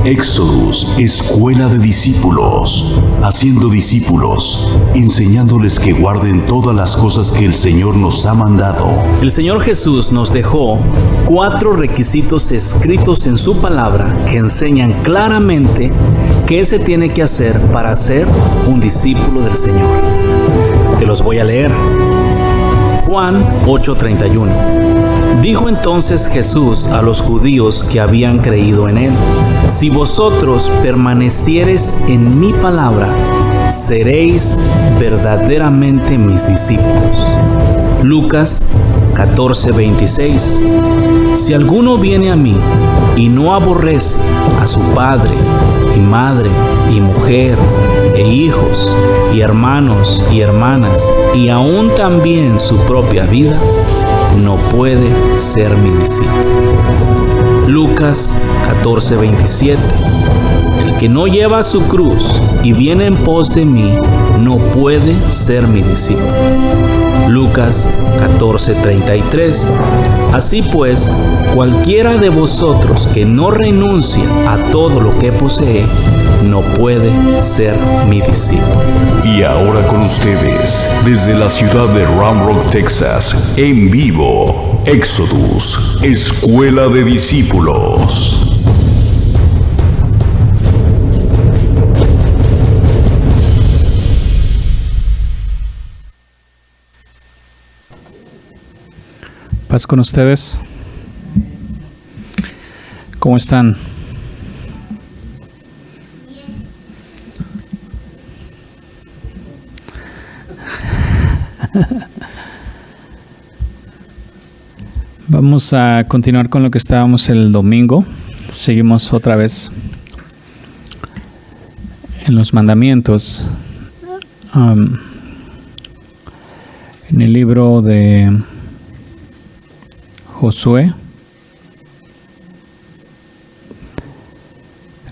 Éxodus, escuela de discípulos, haciendo discípulos, enseñándoles que guarden todas las cosas que el Señor nos ha mandado. El Señor Jesús nos dejó 4 requisitos escritos en su palabra que enseñan claramente qué se tiene que hacer para ser un discípulo del Señor. Te los voy a leer. Juan 8:31. Dijo entonces Jesús a los judíos que habían creído en él: si vosotros permaneciereis en mi palabra, seréis verdaderamente mis discípulos. Lucas 14:26. Si alguno viene a mí y no aborrece a su padre y madre y mujer e hijos y hermanos y hermanas y aún también su propia vida, no puede ser mi discípulo. Lucas 14:27. El que no lleva su cruz y viene en pos de mí, no puede ser mi discípulo. Lucas 14:33. Así pues, cualquiera de vosotros que no renuncia a todo lo que posee, no puede ser mi discípulo. Y ahora con ustedes, desde la ciudad de Round Rock, Texas, en vivo, Éxodus, escuela de discípulos. Paz con ustedes. ¿Cómo están? Vamos a continuar con lo que estábamos el domingo. Seguimos otra vez en los mandamientos. En el libro de Josué,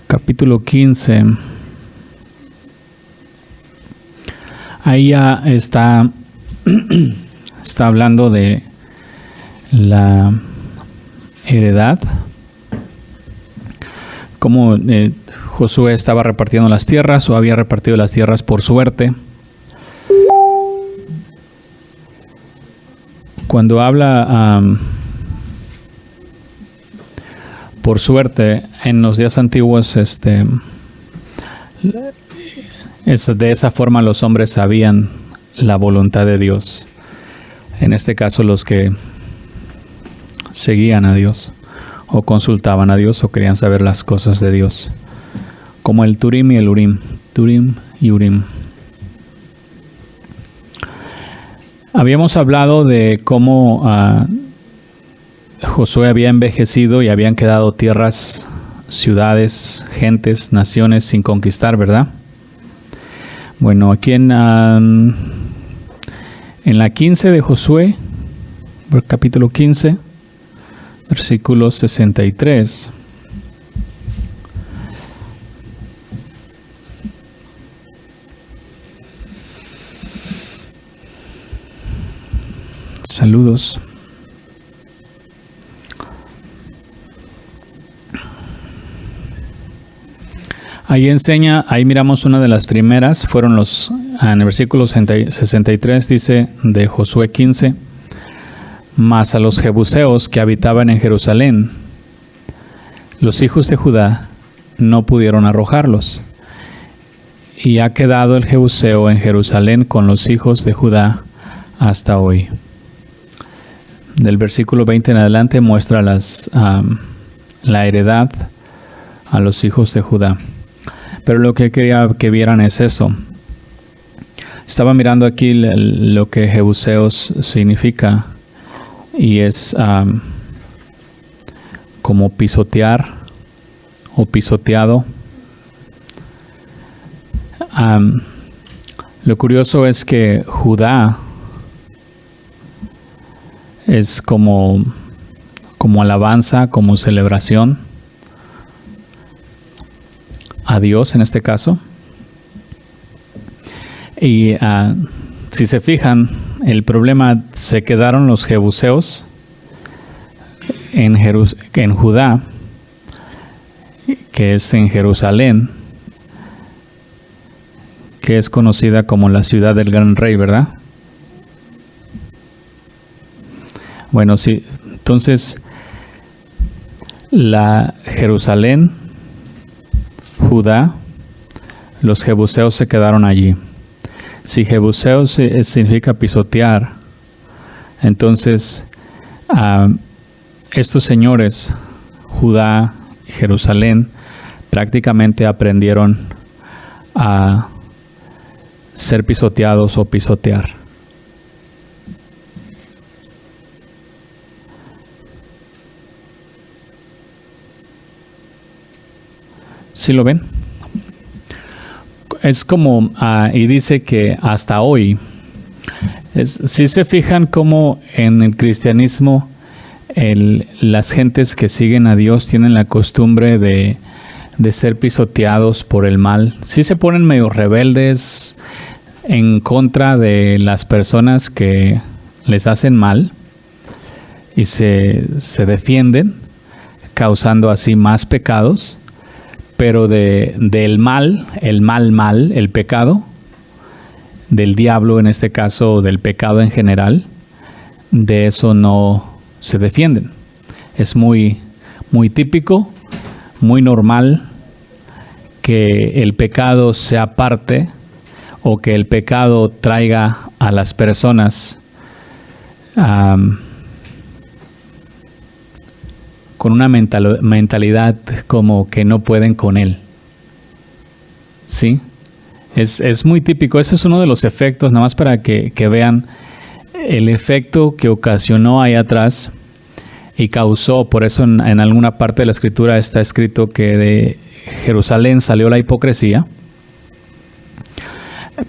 capítulo 15. Ahí ya está hablando de la heredad, cómo Josué estaba repartiendo las tierras o había repartido las tierras por suerte. Cuando habla por suerte, en los días antiguos, de esa forma los hombres sabían la voluntad de Dios. En este caso, los que seguían a Dios, o consultaban a Dios, o querían saber las cosas de Dios, como el Turim y el Urim. Turim y Urim. Habíamos hablado de cómo Josué había envejecido y habían quedado tierras, ciudades, gentes, naciones sin conquistar, ¿verdad? Bueno, aquí en la 15 de Josué, capítulo 15, versículo 63. Saludos. Ahí miramos una de las primeras, fueron en el versículo 63 dice de Josué 15, mas a los jebuseos que habitaban en Jerusalén, los hijos de Judá no pudieron arrojarlos, y ha quedado el jebuseo en Jerusalén con los hijos de Judá hasta hoy. Del versículo 20 en adelante muestra la heredad a los hijos de Judá. Pero lo que quería que vieran es eso. Estaba mirando aquí lo que jebuseos significa, y es como pisotear o pisoteado. Lo curioso es que Judá es como alabanza, como celebración a Dios en este caso. Y si se fijan, el problema, se quedaron los jebuseos en Judá, que es en Jerusalén, que es conocida como la ciudad del gran rey, ¿verdad? Bueno, sí, entonces la Jerusalén, Judá, los jebuseos se quedaron allí. Si jebuseos significa pisotear, entonces estos señores, Judá y Jerusalén, prácticamente aprendieron a ser pisoteados o pisotear. ¿Sí lo ven? Es como, y dice que hasta hoy, si se fijan como en el cristianismo, las gentes que siguen a Dios tienen la costumbre de ser pisoteados por el mal. Sí se ponen medio rebeldes en contra de las personas que les hacen mal y se defienden, causando así más pecados. Pero del mal, el pecado, del diablo en este caso, del pecado en general, de eso no se defienden. Es muy, muy típico, muy normal que el pecado sea parte o que el pecado traiga a las personas con una mentalidad como que no pueden con él. ¿Sí? Es muy típico. Ese es uno de los efectos, nada más para que vean el efecto que ocasionó ahí atrás y causó. Por eso en alguna parte de la escritura está escrito que de Jerusalén salió la hipocresía.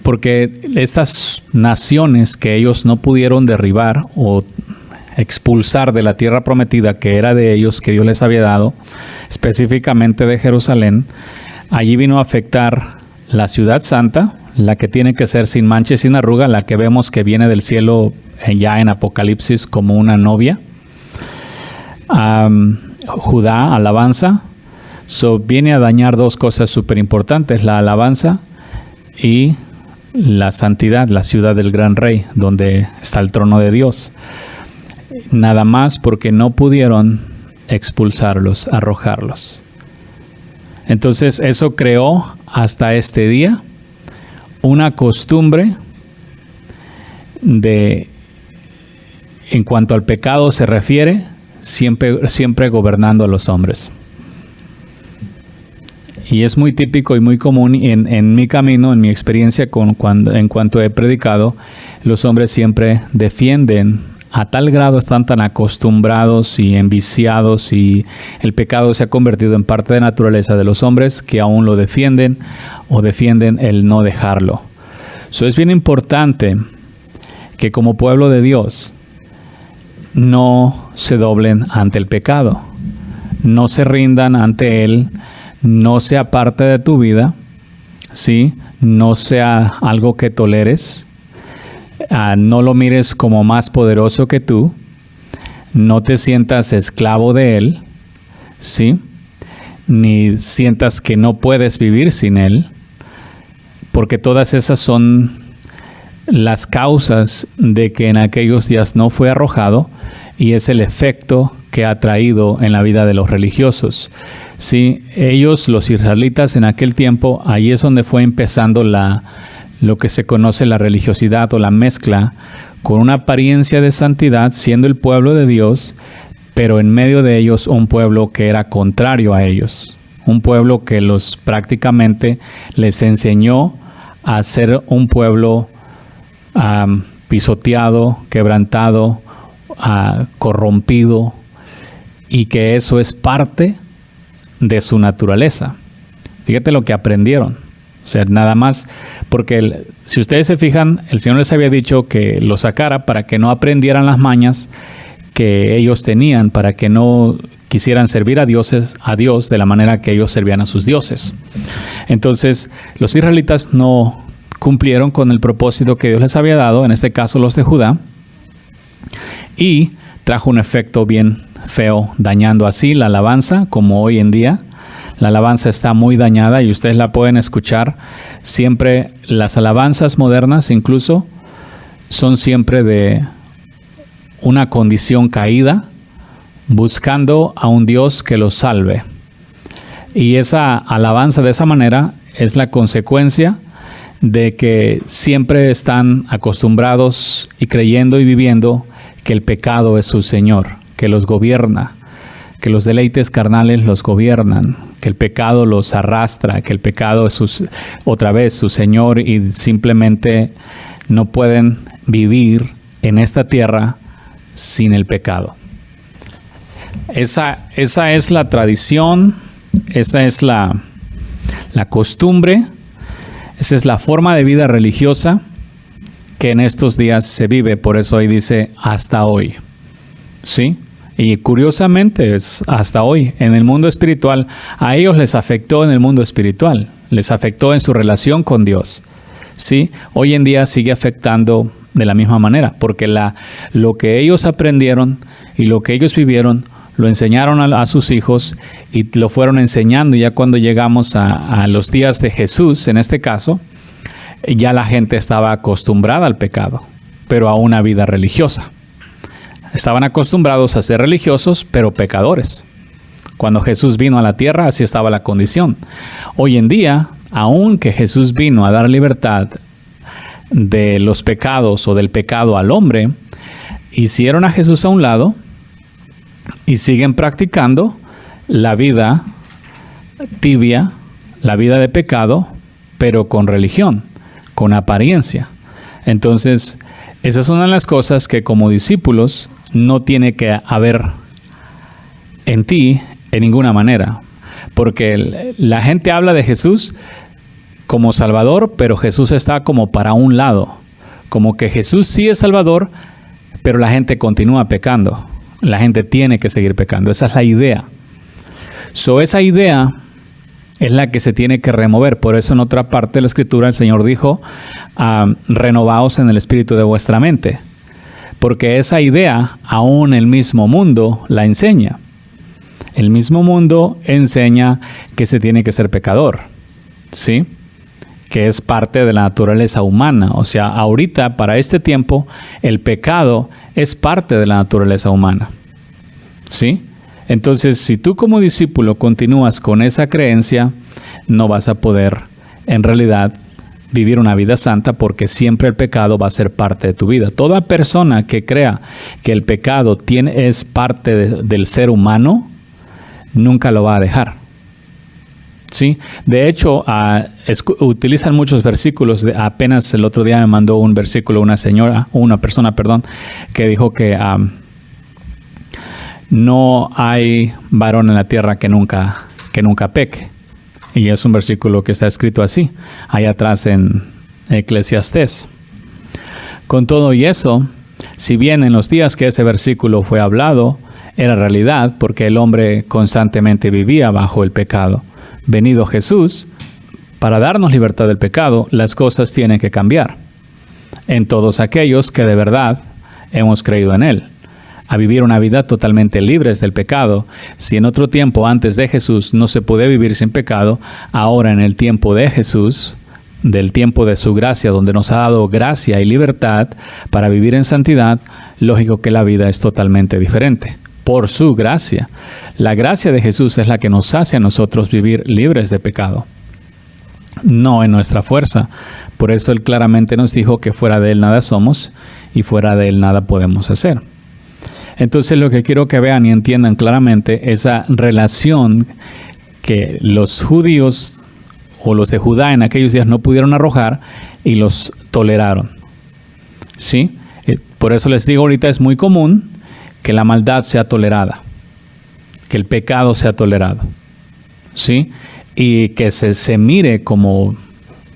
Porque estas naciones que ellos no pudieron derribar o expulsar de la tierra prometida que era de ellos, que Dios les había dado, específicamente de Jerusalén, allí vino a afectar la ciudad santa, la que tiene que ser sin mancha y sin arruga, la que vemos que viene del cielo ya en Apocalipsis como una novia. Judá, alabanza, viene a dañar dos cosas súper importantes, la alabanza y la santidad, la ciudad del gran rey, donde está el trono de Dios. Nada más porque no pudieron expulsarlos, arrojarlos. Entonces eso creó hasta este día una costumbre de, en cuanto al pecado se refiere, siempre gobernando a los hombres. Y es muy típico y muy común en mi camino, en mi experiencia en cuanto he predicado, los hombres siempre defienden. A tal grado están tan acostumbrados y enviciados y el pecado se ha convertido en parte de naturaleza de los hombres que aún lo defienden o defienden el no dejarlo. Eso es bien importante que como pueblo de Dios no se doblen ante el pecado, no se rindan ante él, no sea parte de tu vida, ¿sí? No sea algo que toleres. No lo mires como más poderoso que tú, no te sientas esclavo de él, ¿sí? Ni sientas que no puedes vivir sin él, porque todas esas son las causas de que en aquellos días no fue arrojado y es el efecto que ha traído en la vida de los religiosos. Sí, ellos, los israelitas en aquel tiempo, ahí es donde fue empezando lo que se conoce la religiosidad o la mezcla con una apariencia de santidad, siendo el pueblo de Dios, pero en medio de ellos un pueblo que era contrario a ellos, un pueblo que los prácticamente les enseñó a ser un pueblo pisoteado, quebrantado, corrompido, y que eso es parte de su naturaleza. Fíjate lo que aprendieron. O sea, nada más, porque si ustedes se fijan, el Señor les había dicho que lo sacara para que no aprendieran las mañas que ellos tenían, para que no quisieran servir a Dios de la manera que ellos servían a sus dioses. Entonces, los israelitas no cumplieron con el propósito que Dios les había dado, en este caso los de Judá, y trajo un efecto bien feo, dañando así la alabanza, como hoy en día. La alabanza está muy dañada y ustedes la pueden escuchar. Siempre las alabanzas modernas incluso son siempre de una condición caída, buscando a un Dios que los salve. Y esa alabanza de esa manera es la consecuencia de que siempre están acostumbrados y creyendo y viviendo que el pecado es su Señor, que los gobierna, que los deleites carnales los gobiernan, que el pecado los arrastra, que el pecado es otra vez su Señor, y simplemente no pueden vivir en esta tierra sin el pecado. Esa es la tradición, esa es la costumbre, esa es la forma de vida religiosa que en estos días se vive. Por eso hoy dice hasta hoy, ¿sí? Y curiosamente es hasta hoy. En el mundo espiritual, a ellos les afectó en el mundo espiritual, les afectó en su relación con Dios, ¿sí? Hoy en día sigue afectando de la misma manera, porque lo que ellos aprendieron y lo que ellos vivieron, lo enseñaron a sus hijos y lo fueron enseñando. Ya cuando llegamos a los días de Jesús, en este caso, ya la gente estaba acostumbrada al pecado, pero a una vida religiosa. Estaban acostumbrados a ser religiosos, pero pecadores. Cuando Jesús vino a la tierra, así estaba la condición. Hoy en día, aunque Jesús vino a dar libertad de los pecados o del pecado al hombre, hicieron a Jesús a un lado y siguen practicando la vida tibia, la vida de pecado, pero con religión, con apariencia. Entonces, esa es una de las cosas que como discípulos no tiene que haber en ti en ninguna manera. Porque la gente habla de Jesús como Salvador, pero Jesús está como para un lado. Como que Jesús sí es Salvador, pero la gente continúa pecando. La gente tiene que seguir pecando. Esa es la idea. Esa idea es la que se tiene que remover. Por eso en otra parte de la Escritura el Señor dijo, renovaos en el espíritu de vuestra mente. Porque esa idea aún el mismo mundo la enseña. El mismo mundo enseña que se tiene que ser pecador, ¿sí? Que es parte de la naturaleza humana. O sea, ahorita, para este tiempo, el pecado es parte de la naturaleza humana, ¿sí? Entonces, si tú como discípulo continúas con esa creencia, no vas a poder, en realidad, vivir una vida santa, porque siempre el pecado va a ser parte de tu vida. Toda persona que crea que el pecado es parte del ser humano, nunca lo va a dejar, ¿sí? De hecho, utilizan muchos versículos. Apenas el otro día me mandó un versículo una persona, que dijo que no hay varón en la tierra que nunca peque. Y es un versículo que está escrito así, allá atrás en Eclesiastés. Con todo y eso, si bien en los días que ese versículo fue hablado, era realidad, porque el hombre constantemente vivía bajo el pecado. Venido Jesús, para darnos libertad del pecado, las cosas tienen que cambiar en todos aquellos que de verdad hemos creído en Él, a vivir una vida totalmente libres del pecado. Si en otro tiempo antes de Jesús no se podía vivir sin pecado, ahora en el tiempo de Jesús, del tiempo de su gracia, donde nos ha dado gracia y libertad para vivir en santidad, lógico que la vida es totalmente diferente. Por su gracia. La gracia de Jesús es la que nos hace a nosotros vivir libres de pecado, no en nuestra fuerza. Por eso Él claramente nos dijo que fuera de Él nada somos y fuera de Él nada podemos hacer. Entonces lo que quiero que vean y entiendan claramente, esa relación que los judíos o los de Judá en aquellos días no pudieron arrojar y los toleraron, ¿sí? Por eso les digo, ahorita es muy común que la maldad sea tolerada, que el pecado sea tolerado, ¿sí? Y que se mire como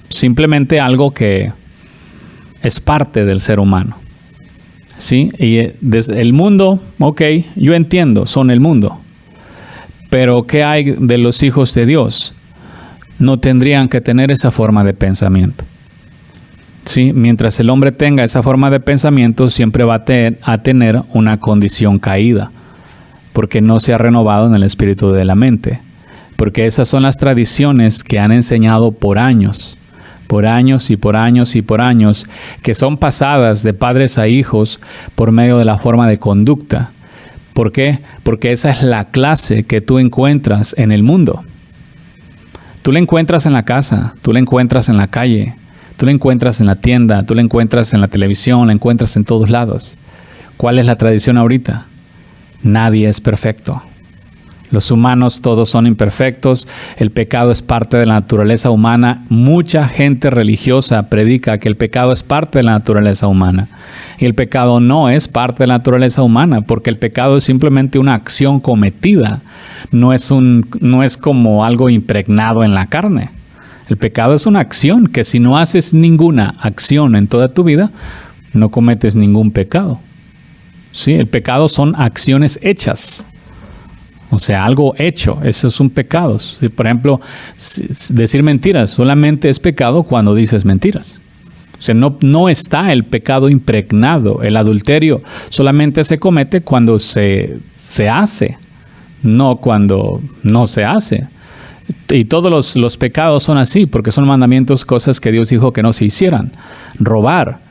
simplemente algo que es parte del ser humano, ¿sí? Y desde el mundo, ok, yo entiendo, son el mundo, pero ¿qué hay de los hijos de Dios? No tendrían que tener esa forma de pensamiento, ¿sí? Mientras el hombre tenga esa forma de pensamiento, siempre va a tener una condición caída, porque no se ha renovado en el espíritu de la mente. porque esas son las tradiciones que han enseñado por años, que son pasadas de padres a hijos por medio de la forma de conducta. ¿Por qué? Porque esa es la clase que tú encuentras en el mundo. Tú la encuentras en la casa, tú la encuentras en la calle, tú la encuentras en la tienda, tú la encuentras en la televisión, la encuentras en todos lados. ¿Cuál es la tradición ahorita? Nadie es perfecto. Los humanos todos son imperfectos, el pecado es parte de la naturaleza humana. Mucha gente religiosa predica que el pecado es parte de la naturaleza humana. Y el pecado no es parte de la naturaleza humana, porque el pecado es simplemente una acción cometida, no es como algo impregnado en la carne. El pecado es una acción que si no haces ninguna acción en toda tu vida, no cometes ningún pecado. Sí, el pecado son acciones hechas. O sea, algo hecho, eso es un pecado. Si, por ejemplo, decir mentiras solamente es pecado cuando dices mentiras. O sea, no está el pecado impregnado. El adulterio solamente se comete cuando se hace, no cuando no se hace. Y todos los pecados son así, porque son mandamientos, cosas que Dios dijo que no se hicieran. Robar.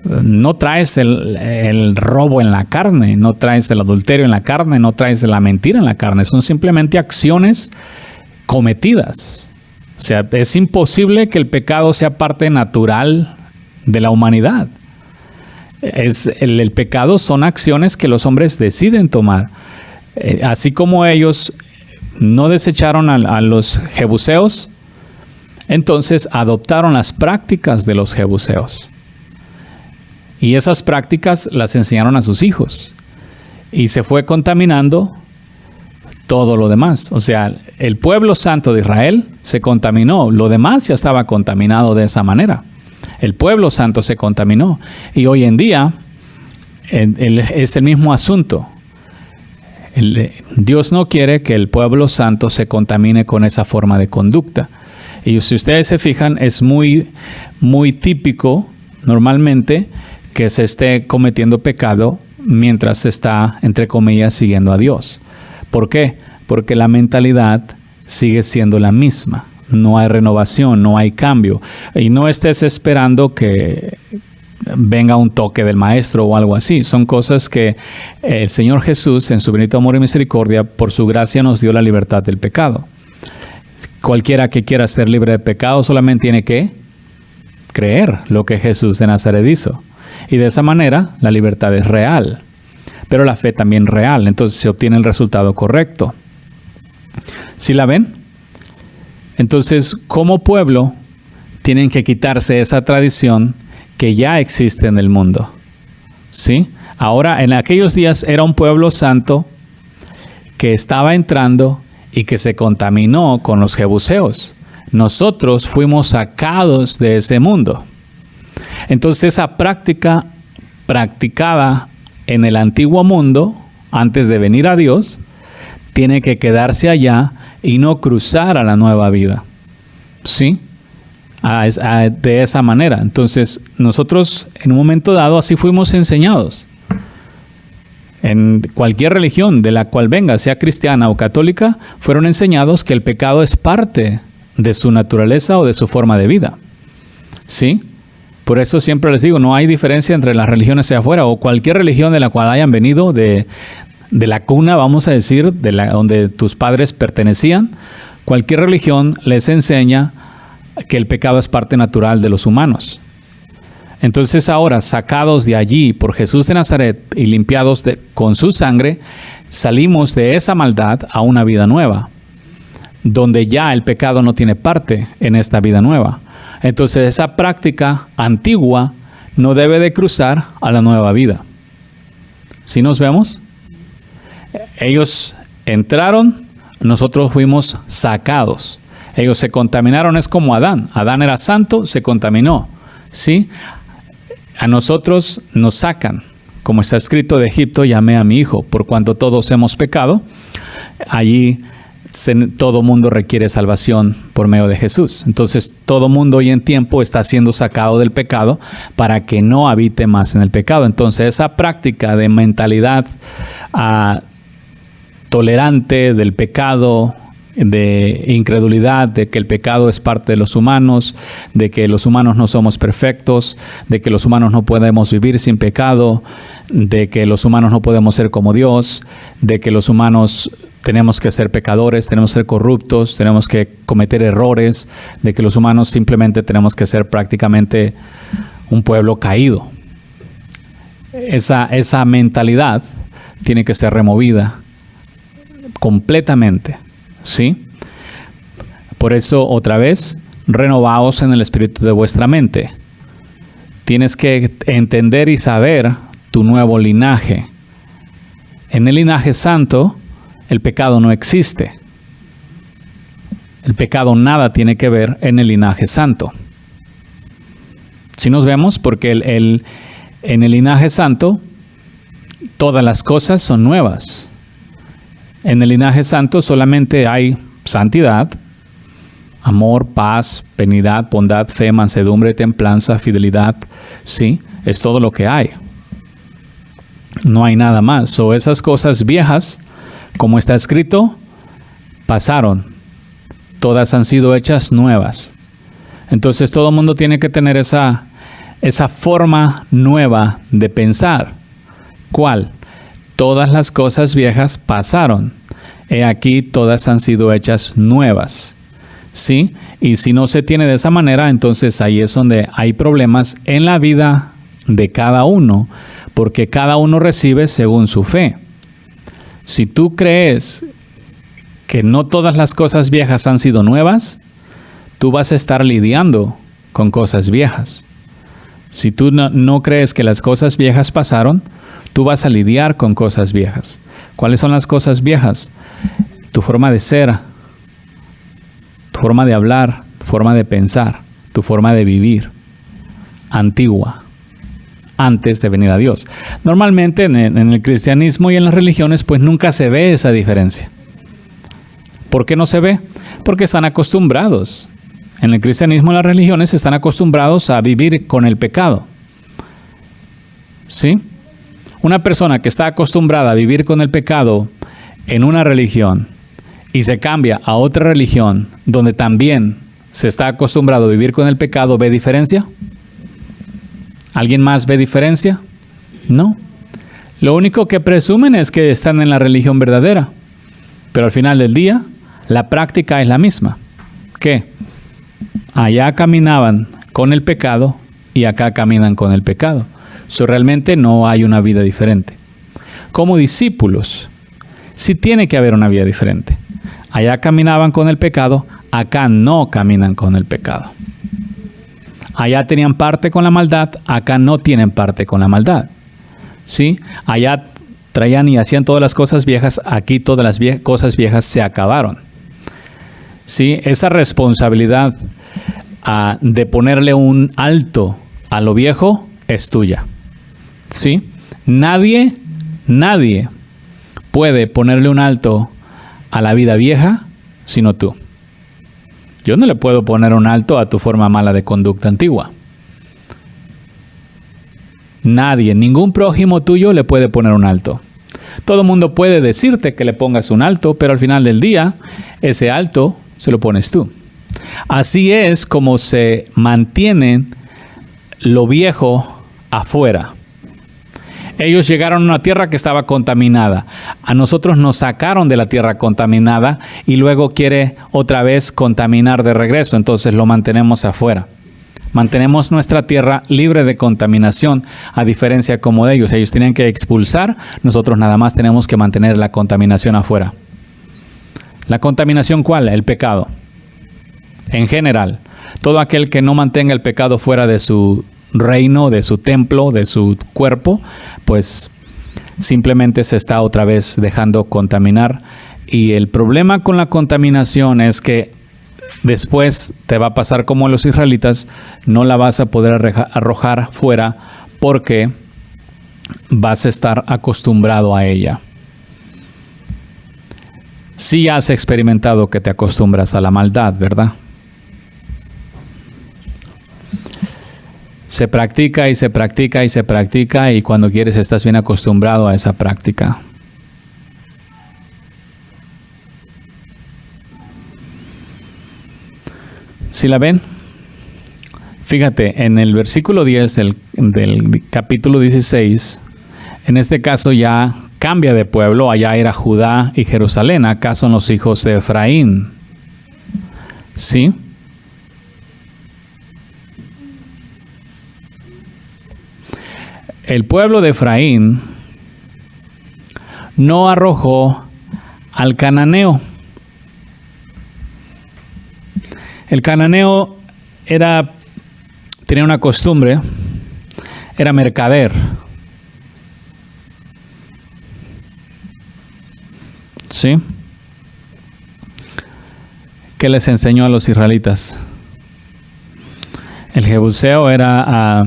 No traes el robo en la carne, no traes el adulterio en la carne, no traes la mentira en la carne. Son simplemente acciones cometidas. O sea, es imposible que el pecado sea parte natural de la humanidad. El pecado son acciones que los hombres deciden tomar. Así como ellos no desecharon a los jebuseos, entonces adoptaron las prácticas de los jebuseos. Y esas prácticas las enseñaron a sus hijos. Y se fue contaminando todo lo demás. O sea, el pueblo santo de Israel se contaminó. Lo demás ya estaba contaminado de esa manera. El pueblo santo se contaminó. Y hoy en día es el mismo asunto. Dios no quiere que el pueblo santo se contamine con esa forma de conducta. Y si ustedes se fijan, es muy, muy típico normalmente que se esté cometiendo pecado mientras se está, entre comillas, siguiendo a Dios. ¿Por qué? Porque la mentalidad sigue siendo la misma. No hay renovación, no hay cambio. Y no estés esperando que venga un toque del maestro o algo así. Son cosas que el Señor Jesús, en su bendito amor y misericordia, por su gracia nos dio la libertad del pecado. Cualquiera que quiera ser libre de pecado solamente tiene que creer lo que Jesús de Nazaret hizo. Y de esa manera la libertad es real, pero la fe también real. Entonces se obtiene el resultado correcto. ¿Sí la ven? Entonces, como pueblo, tienen que quitarse esa tradición que ya existe en el mundo. ¿Sí? Ahora, en aquellos días era un pueblo santo que estaba entrando y que se contaminó con los jebuseos. Nosotros fuimos sacados de ese mundo. Entonces esa práctica practicada en el antiguo mundo, antes de venir a Dios, tiene que quedarse allá y no cruzar a la nueva vida. ¿Sí? De esa manera. Entonces nosotros en un momento dado así fuimos enseñados. En cualquier religión de la cual venga, sea cristiana o católica, fueron enseñados que el pecado es parte de su naturaleza o de su forma de vida. ¿Sí? Por eso siempre les digo, no hay diferencia entre las religiones de afuera o cualquier religión de la cual hayan venido de la cuna, vamos a decir, donde tus padres pertenecían. Cualquier religión les enseña que el pecado es parte natural de los humanos. Entonces ahora, sacados de allí por Jesús de Nazaret y limpiados con su sangre, salimos de esa maldad a una vida nueva, donde ya el pecado no tiene parte en esta vida nueva. Entonces esa práctica antigua no debe de cruzar a la nueva vida. ¿Sí nos vemos? Ellos entraron, nosotros fuimos sacados. Ellos se contaminaron, es como Adán. Adán era santo, se contaminó. ¿Sí? A nosotros nos sacan. Como está escrito, de Egipto llamé a mi hijo. Por cuanto todos hemos pecado, allí todo mundo requiere salvación por medio de Jesús. Entonces todo mundo hoy en tiempo está siendo sacado del pecado para que no habite más en el pecado. Entonces esa práctica de mentalidad tolerante del pecado, de incredulidad, de que el pecado es parte de los humanos, de que los humanos no somos perfectos, de que los humanos no podemos vivir sin pecado, de que los humanos no podemos ser como Dios, de que los humanos tenemos que ser pecadores, tenemos que ser corruptos, tenemos que cometer errores, de que los humanos simplemente tenemos que ser prácticamente un pueblo caído. Esa mentalidad tiene que ser removida completamente, ¿sí? Por eso, otra vez, renovaos en el espíritu de vuestra mente. Tienes que entender y saber tu nuevo linaje. En el linaje santo, el pecado no existe. El pecado nada tiene que ver en el linaje santo. Si nos vemos, porque en el linaje santo, todas las cosas son nuevas. En el linaje santo solamente hay santidad, amor, paz, benignidad, bondad, fe, mansedumbre, templanza, fidelidad. Sí, es todo lo que hay. No hay nada más. O esas cosas viejas, como está escrito, pasaron. Todas han sido hechas nuevas. Entonces todo el mundo tiene que tener esa forma nueva de pensar. ¿Cuál? Todas las cosas viejas pasaron. He aquí, todas han sido hechas nuevas. ¿Sí? Y si no se tiene de esa manera, entonces ahí es donde hay problemas en la vida de cada uno, porque cada uno recibe según su fe. Si tú crees que no todas las cosas viejas han sido nuevas, tú vas a estar lidiando con cosas viejas. Si tú no crees que las cosas viejas pasaron, tú vas a lidiar con cosas viejas. ¿Cuáles son las cosas viejas? Tu forma de ser, tu forma de hablar, tu forma de pensar, tu forma de vivir, antigua, antes de venir a Dios. Normalmente en el cristianismo y en las religiones, pues nunca se ve esa diferencia. ¿Por qué no se ve? Porque están acostumbrados. En el cristianismo y las religiones están acostumbrados a vivir con el pecado. ¿Sí? Una persona que está acostumbrada a vivir con el pecado en una religión y se cambia a otra religión donde también se está acostumbrado a vivir con el pecado, ¿ve diferencia? ¿Alguien más ve diferencia? No. Lo único que presumen es que están en la religión verdadera, pero al final del día la práctica es la misma. ¿Qué? Allá caminaban con el pecado y acá caminan con el pecado. Realmente no hay una vida diferente. Como discípulos, sí tiene que haber una vida diferente. Allá caminaban con el pecado, acá no caminan con el pecado. Allá tenían parte con la maldad, acá no tienen parte con la maldad. ¿Sí? Allá traían y hacían todas las cosas viejas, aquí todas las cosas viejas se acabaron. ¿Sí? Esa responsabilidad de ponerle un alto a lo viejo es tuya. ¿Sí? Nadie puede ponerle un alto a la vida vieja sino tú. Yo no le puedo poner un alto a tu forma mala de conducta antigua. Nadie, ningún prójimo tuyo le puede poner un alto. Todo el mundo puede decirte que le pongas un alto, pero al final del día, ese alto se lo pones tú. Así es como se mantiene lo viejo afuera. Ellos llegaron a una tierra que estaba contaminada. A nosotros nos sacaron de la tierra contaminada y luego quiere otra vez contaminar de regreso. Entonces lo mantenemos afuera. Mantenemos nuestra tierra libre de contaminación, a diferencia como de ellos. Ellos tienen que expulsar, nosotros nada más tenemos que mantener la contaminación afuera. ¿La contaminación cuál? El pecado. En general, todo aquel que no mantenga el pecado fuera de su reino, de su templo, de su cuerpo, pues simplemente se está otra vez dejando contaminar. Y el problema con la contaminación es que después te va a pasar como a los israelitas, no la vas a poder arrojar fuera porque vas a estar acostumbrado a ella. Sí has experimentado que te acostumbras a la maldad, ¿verdad? Se practica y se practica y se practica y cuando quieres estás bien acostumbrado a esa práctica. ¿Sí la ven? Fíjate, en el versículo 10 del capítulo 16, en este caso ya cambia de pueblo, allá era Judá y Jerusalén, acá son los hijos de Efraín. ¿Sí? El pueblo de Efraín no arrojó al cananeo. El cananeo tenía una costumbre, era mercader. ¿Sí? ¿Qué les enseñó a los israelitas? El jebuseo era a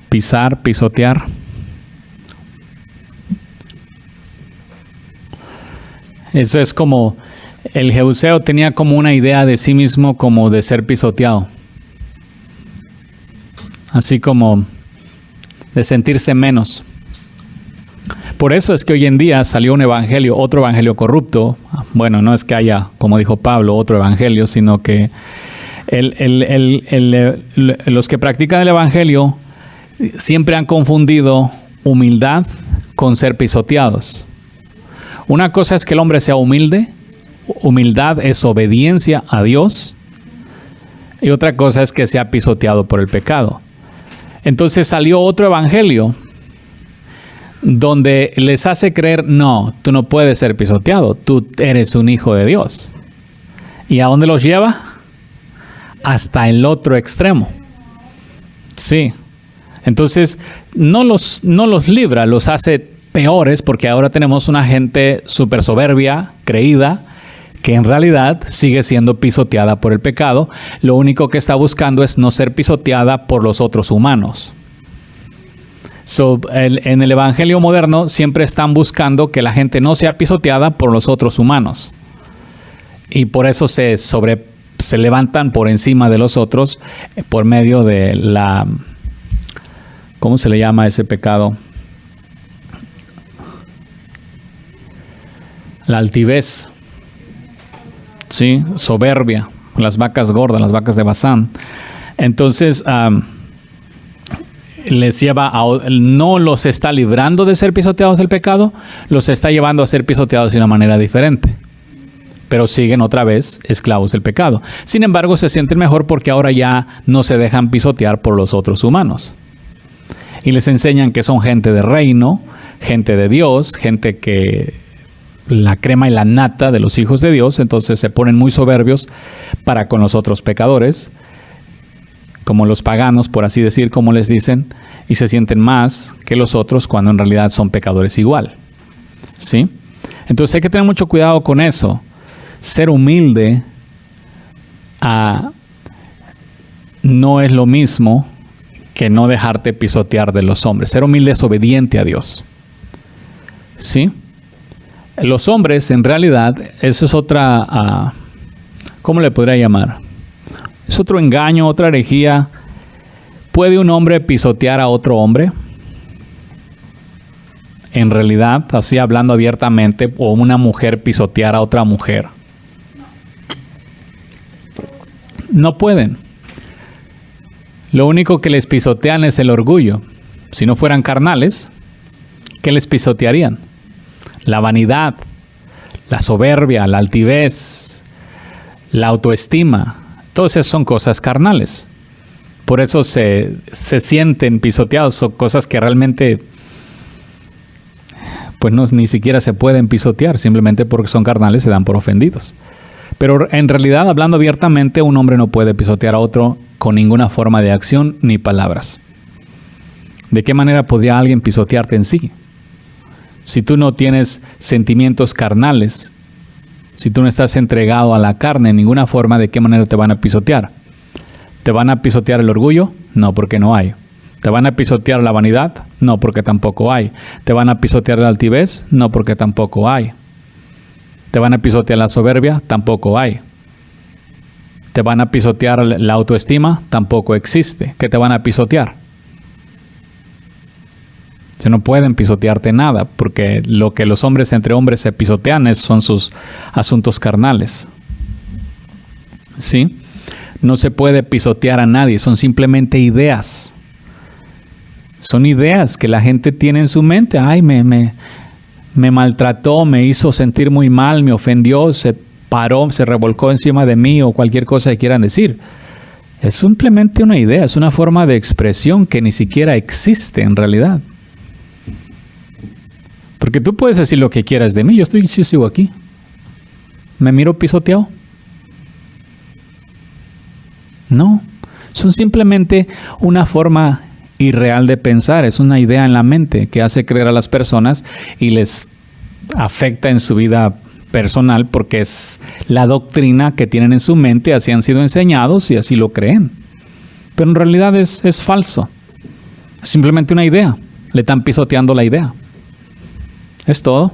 pisar, pisotear. Eso es como, el jebuseo tenía como una idea de sí mismo como de ser pisoteado. Así como de sentirse menos. Por eso es que hoy en día salió un evangelio, otro evangelio corrupto. Bueno, no es que haya, como dijo Pablo, otro evangelio, sino que los que practican el evangelio siempre han confundido humildad con ser pisoteados. Una cosa es que el hombre sea humilde. Humildad es obediencia a Dios. Y otra cosa es que sea pisoteado por el pecado. Entonces salió otro evangelio donde les hace creer, no, tú no puedes ser pisoteado, tú eres un hijo de Dios. ¿Y a dónde los lleva? Hasta el otro extremo. Sí. Entonces, no los libra, los hace peores, porque ahora tenemos una gente súper soberbia, creída, que en realidad sigue siendo pisoteada por el pecado. Lo único que está buscando es no ser pisoteada por los otros humanos. En el evangelio moderno siempre están buscando que la gente no sea pisoteada por los otros humanos. Y por eso se levantan por encima de los otros por medio de la... ¿Cómo se le llama ese pecado? La altivez. ¿Sí? Soberbia. Las vacas gordas, las vacas de Basán. Entonces... les lleva no los está librando de ser pisoteados del pecado, los está llevando a ser pisoteados de una manera diferente. Pero siguen otra vez esclavos del pecado. Sin embargo, se sienten mejor porque ahora ya no se dejan pisotear por los otros humanos. Y les enseñan que son gente de reino, gente de Dios, gente que la crema y la nata de los hijos de Dios. Entonces se ponen muy soberbios para con los otros pecadores, como los paganos, por así decir, como les dicen, y se sienten más que los otros cuando en realidad son pecadores igual. ¿Sí? Entonces hay que tener mucho cuidado con eso. Ser humilde no es lo mismo que no dejarte pisotear de los hombres. Ser humilde es obediente a Dios. ¿Sí? Los hombres, en realidad, eso es otra, ¿cómo le podría llamar? Es otro engaño, otra herejía. ¿Puede un hombre pisotear a otro hombre? En realidad, así hablando abiertamente, o una mujer pisotear a otra mujer. No pueden. Lo único que les pisotean es el orgullo. Si no fueran carnales, ¿qué les pisotearían? La vanidad, la soberbia, la altivez, la autoestima. Todas esas son cosas carnales. Por eso se sienten pisoteados. Son cosas que realmente pues ni siquiera se pueden pisotear. Simplemente porque son carnales se dan por ofendidos. Pero en realidad, hablando abiertamente, un hombre no puede pisotear a otro con ninguna forma de acción ni palabras. ¿De qué manera podría alguien pisotearte en sí? Si tú no tienes sentimientos carnales, si tú no estás entregado a la carne en ninguna forma, ¿de qué manera te van a pisotear? ¿Te van a pisotear el orgullo? No, porque no hay. ¿Te van a pisotear la vanidad? No, porque tampoco hay. ¿Te van a pisotear la altivez? No, porque tampoco hay. ¿Te van a pisotear la soberbia? Tampoco hay. ¿Te van a pisotear la autoestima? Tampoco existe. ¿Qué te van a pisotear? Si no pueden pisotearte nada, porque lo que los hombres entre hombres se pisotean son sus asuntos carnales. ¿Sí? no se puede pisotear a nadie, son simplemente ideas. Son ideas que la gente tiene en su mente. Ay, me maltrató, me hizo sentir muy mal, me ofendió, se paró, se revolcó encima de mí o cualquier cosa que quieran decir. Es simplemente una idea, es una forma de expresión que ni siquiera existe en realidad. Porque tú puedes decir lo que quieras de mí, yo sigo aquí. ¿Me miro pisoteado? No, son simplemente una forma irreal de pensar, es una idea en la mente que hace creer a las personas y les afecta en su vida personal porque es la doctrina que tienen en su mente, así han sido enseñados y así lo creen. Pero en realidad es falso, es simplemente una idea, le están pisoteando la idea. Es todo.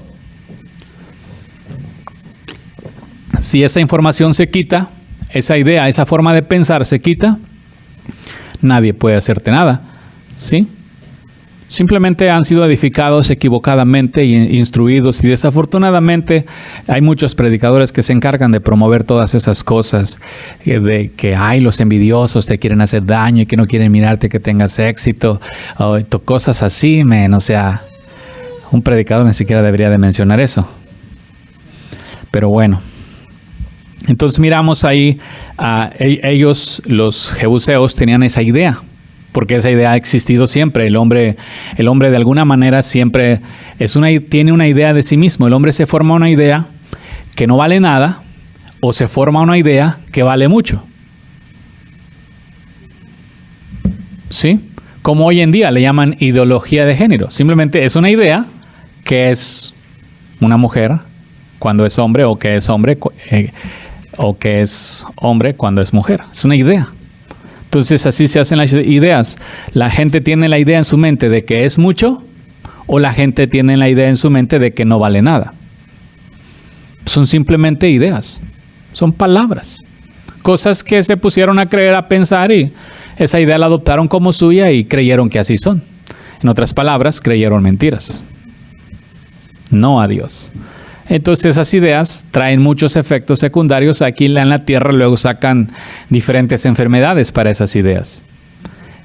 Si esa información se quita, esa idea, esa forma de pensar se quita, nadie puede hacerte nada, ¿sí? Simplemente han sido edificados equivocadamente e instruidos, y desafortunadamente hay muchos predicadores que se encargan de promover todas esas cosas, de que hay los envidiosos te quieren hacer daño y que no quieren mirarte que tengas éxito, o cosas así, o sea, un predicador ni siquiera debería de mencionar eso. Pero bueno. Entonces miramos ahí, ellos, los jebuseos, tenían esa idea, porque esa idea ha existido siempre. El hombre de alguna manera siempre tiene una idea de sí mismo. El hombre se forma una idea que no vale nada, o se forma una idea que vale mucho. ¿Sí? Como hoy en día le llaman ideología de género. Simplemente es una idea que es una mujer cuando es hombre, o que es hombre cuando es mujer. Es una idea. Entonces así se hacen las ideas. La gente tiene la idea en su mente de que es mucho, o la gente tiene la idea en su mente de que no vale nada. Son simplemente ideas. Son palabras. Cosas que se pusieron a creer, a pensar, y esa idea la adoptaron como suya y creyeron que así son. En otras palabras, creyeron mentiras. No a Dios. Entonces esas ideas traen muchos efectos secundarios aquí en la tierra. Luego sacan diferentes enfermedades para esas ideas.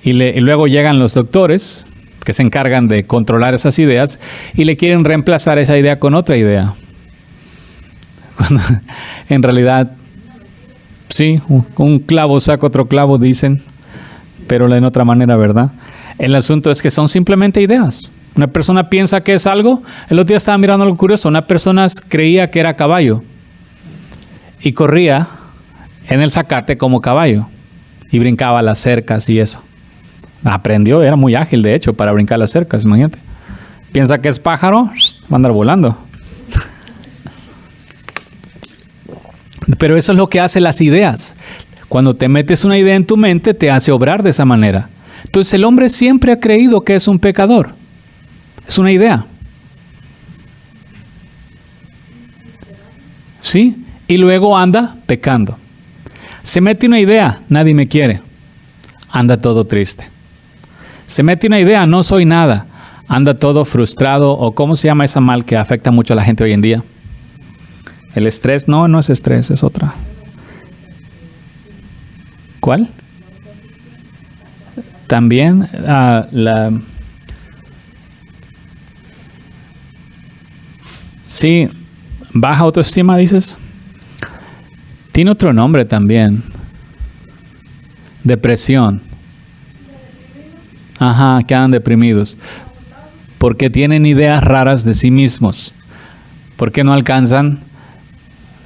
Y luego llegan los doctores que se encargan de controlar esas ideas y le quieren reemplazar esa idea con otra idea. Cuando, en realidad, sí, un clavo saca otro clavo, dicen, pero en otra manera, ¿verdad? El asunto es que son simplemente ideas. Una persona piensa que es algo. El otro día estaba mirando algo curioso. Una persona creía que era caballo y corría en el zacate como caballo y brincaba las cercas y eso. Aprendió, era muy ágil de hecho para brincar las cercas, imagínate. Piensa que es pájaro, va a andar volando. Pero eso es lo que hacen las ideas. Cuando te metes una idea en tu mente, te hace obrar de esa manera. Entonces el hombre siempre ha creído que es un pecador. Es una idea. ¿Sí? Y luego anda pecando. Se mete una idea, nadie me quiere. Anda todo triste. Se mete una idea, no soy nada. Anda todo frustrado, o ¿cómo se llama esa mal que afecta mucho a la gente hoy en día? El estrés, no es estrés, es otra. ¿Cuál? También sí, baja autoestima, dices. Tiene otro nombre también. Depresión. Ajá, quedan deprimidos. Porque tienen ideas raras de sí mismos. Porque no alcanzan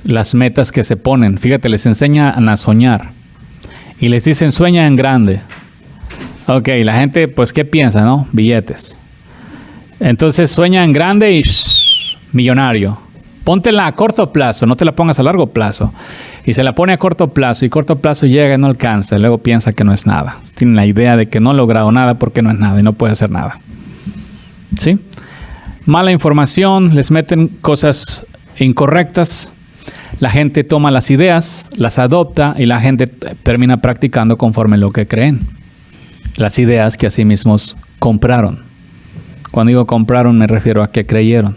las metas que se ponen. Fíjate, les enseñan a soñar. Y les dicen, sueña en grande. Ok, la gente, pues, ¿qué piensa, no? Billetes. Entonces, sueña en grande y millonario. Póntela a corto plazo, no te la pongas a largo plazo. Y se la pone a corto plazo, y corto plazo llega y no alcanza. Y luego piensa que no es nada. Tiene la idea de que no ha logrado nada porque no es nada y no puede hacer nada. ¿Sí? Mala información, les meten cosas incorrectas. La gente toma las ideas, las adopta y la gente termina practicando conforme lo que creen. Las ideas que a sí mismos compraron. Cuando digo compraron me refiero a que creyeron.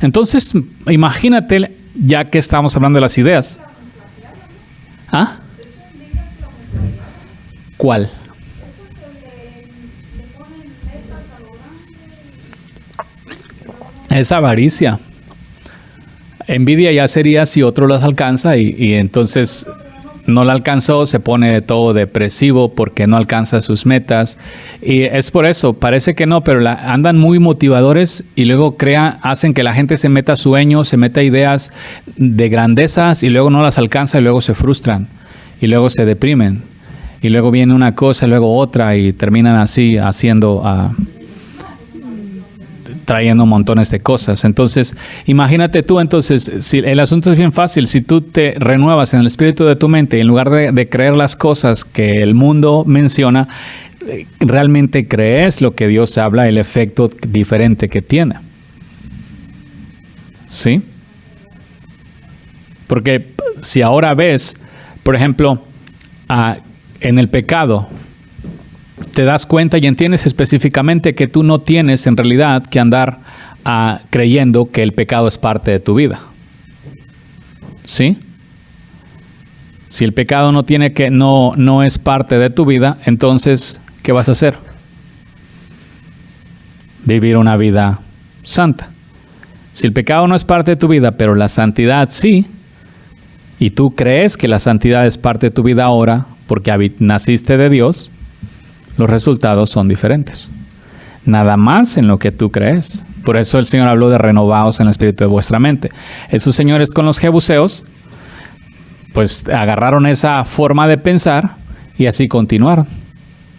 Entonces, imagínate, ya que estamos hablando de las ideas. ¿Ah? ¿Cuál? Es avaricia. Envidia ya sería si otro las alcanza y entonces no la alcanzó, se pone todo depresivo porque no alcanza sus metas. Y es por eso, parece que no, pero andan muy motivadores y luego hacen que la gente se meta sueños, se meta ideas de grandezas y luego no las alcanza y luego se frustran y luego se deprimen. Y luego viene una cosa, luego otra y terminan así trayendo montones de cosas. Entonces, imagínate tú, si el asunto es bien fácil, si tú te renuevas en el espíritu de tu mente, en lugar de creer las cosas que el mundo menciona, realmente crees lo que Dios habla, el efecto diferente que tiene. ¿Sí? Porque si ahora ves, por ejemplo, en el pecado, te das cuenta y entiendes específicamente que tú no tienes en realidad que andar creyendo que el pecado es parte de tu vida. ¿Sí? Si el pecado no es parte de tu vida, entonces, ¿qué vas a hacer? Vivir una vida santa. Si el pecado no es parte de tu vida, pero la santidad sí, y tú crees que la santidad es parte de tu vida ahora porque naciste de Dios, los resultados son diferentes. Nada más en lo que tú crees. Por eso el Señor habló de renovaos en el espíritu de vuestra mente. Esos señores con los jebuseos, pues agarraron esa forma de pensar y así continuaron.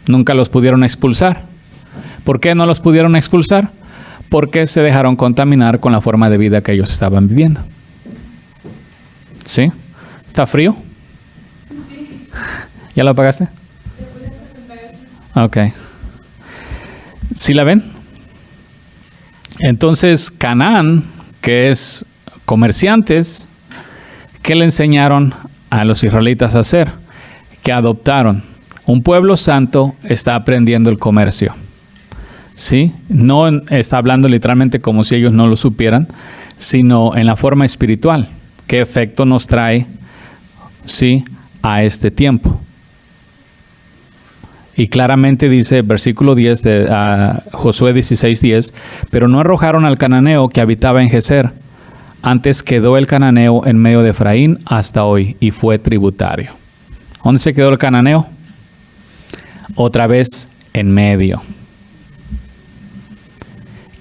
Nunca los pudieron expulsar. ¿Por qué no los pudieron expulsar? Porque se dejaron contaminar con la forma de vida que ellos estaban viviendo. ¿Sí? ¿Está frío? ¿Ya lo apagaste? Ok. ¿Sí la ven? Entonces, Canaán, que es comerciantes, ¿qué le enseñaron a los israelitas a hacer? Que adoptaron. Un pueblo santo está aprendiendo el comercio. ¿Sí? No está hablando literalmente como si ellos no lo supieran, sino en la forma espiritual. ¿Qué efecto nos trae, sí, a este tiempo? Y claramente dice, versículo 10 de Josué 16:10, pero no arrojaron al cananeo que habitaba en Geser. Antes quedó el cananeo en medio de Efraín hasta hoy y fue tributario. ¿Dónde se quedó el cananeo? Otra vez en medio.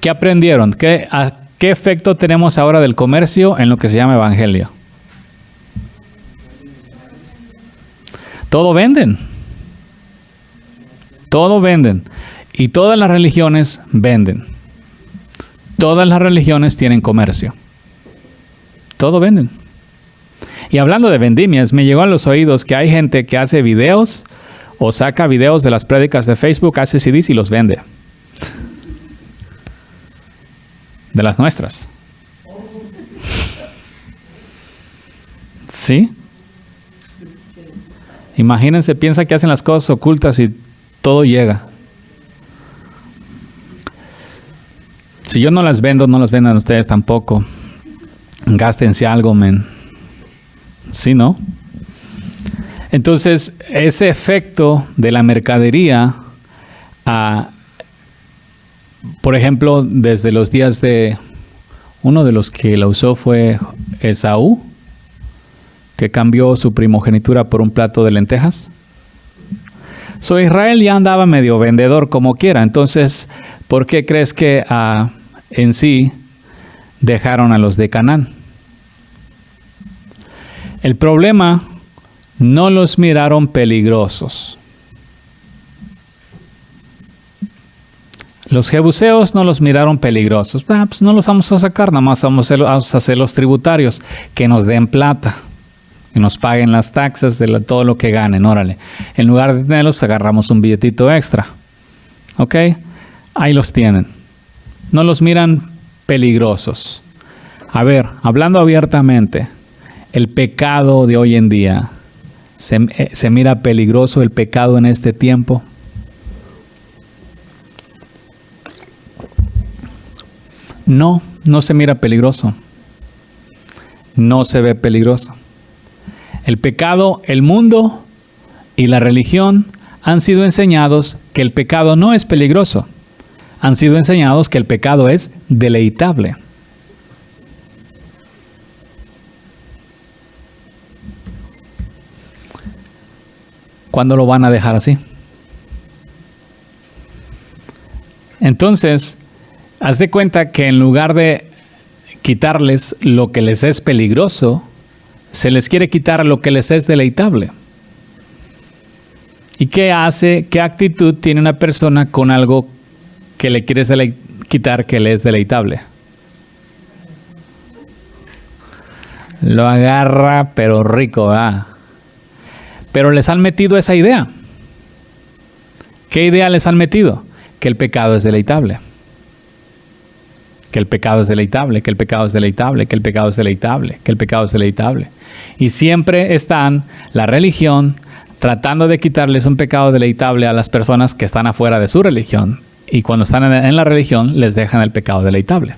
¿Qué aprendieron? ¿Qué efecto tenemos ahora del comercio en lo que se llama evangelio? Todo venden. Todo venden. Y todas las religiones venden. Todas las religiones tienen comercio. Todo venden. Y hablando de vendimias, me llegó a los oídos que hay gente que hace videos o saca videos de las prédicas de Facebook, hace CDs y los vende. De las nuestras. ¿Sí? Imagínense, piensa que hacen las cosas ocultas y todo llega. Si yo no las vendo, no las vendan ustedes tampoco. Gástense algo, men. ¿Sí, no? Entonces, ese efecto de la mercadería, por ejemplo, desde los días de... Uno de los que la usó fue Esaú, que cambió su primogenitura por un plato de lentejas. Israel ya andaba medio vendedor como quiera. Entonces, ¿por qué crees que en sí dejaron a los de Canaán? El problema, no los miraron peligrosos. Los jebuseos no los miraron peligrosos. Pues no los vamos a sacar, nada más vamos a hacer los tributarios, que nos den plata, que nos paguen las taxas de todo lo que ganen, órale. En lugar de tenerlos, agarramos un billetito extra. ¿Ok? Ahí los tienen. No los miran peligrosos. A ver, hablando abiertamente, el pecado de hoy en día, ¿se mira peligroso el pecado en este tiempo? No, no se mira peligroso. No se ve peligroso. El pecado, el mundo y la religión han sido enseñados que el pecado no es peligroso. Han sido enseñados que el pecado es deleitable. ¿Cuándo lo van a dejar así? Entonces, haz de cuenta que en lugar de quitarles lo que les es peligroso, se les quiere quitar lo que les es deleitable. ¿Y qué hace, qué actitud tiene una persona con algo que le quieres quitar que le es deleitable? Lo agarra, pero rico, ¿verdad? Pero les han metido esa idea. ¿Qué idea les han metido? Que el pecado es deleitable. Que el pecado es deleitable, que el pecado es deleitable, que el pecado es deleitable, que el pecado es deleitable. Y siempre están la religión tratando de quitarles un pecado deleitable a las personas que están afuera de su religión. Y cuando están en la religión, les dejan el pecado deleitable.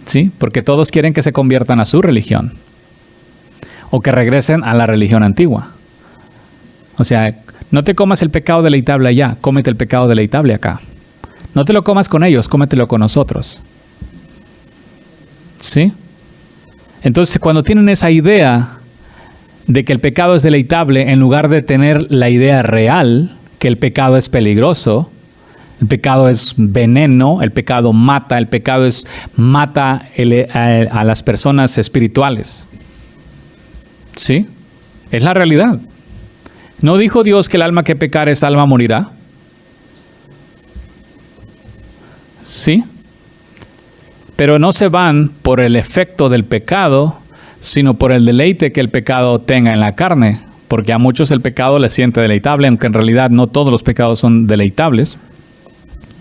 ¿Sí? Porque todos quieren que se conviertan a su religión. O que regresen a la religión antigua. O sea, no te comas el pecado deleitable allá, cómete el pecado deleitable acá. No te lo comas con ellos, cómetelo con nosotros. ¿Sí? Entonces, cuando tienen esa idea de que el pecado es deleitable, en lugar de tener la idea real, que el pecado es peligroso, el pecado es veneno, el pecado mata, el pecado mata a las personas espirituales. ¿Sí? Es la realidad. ¿No dijo Dios que el alma que pecare, esa alma morirá? Sí. Pero no se van por el efecto del pecado, sino por el deleite que el pecado tenga en la carne. Porque a muchos el pecado les siente deleitable, aunque en realidad no todos los pecados son deleitables.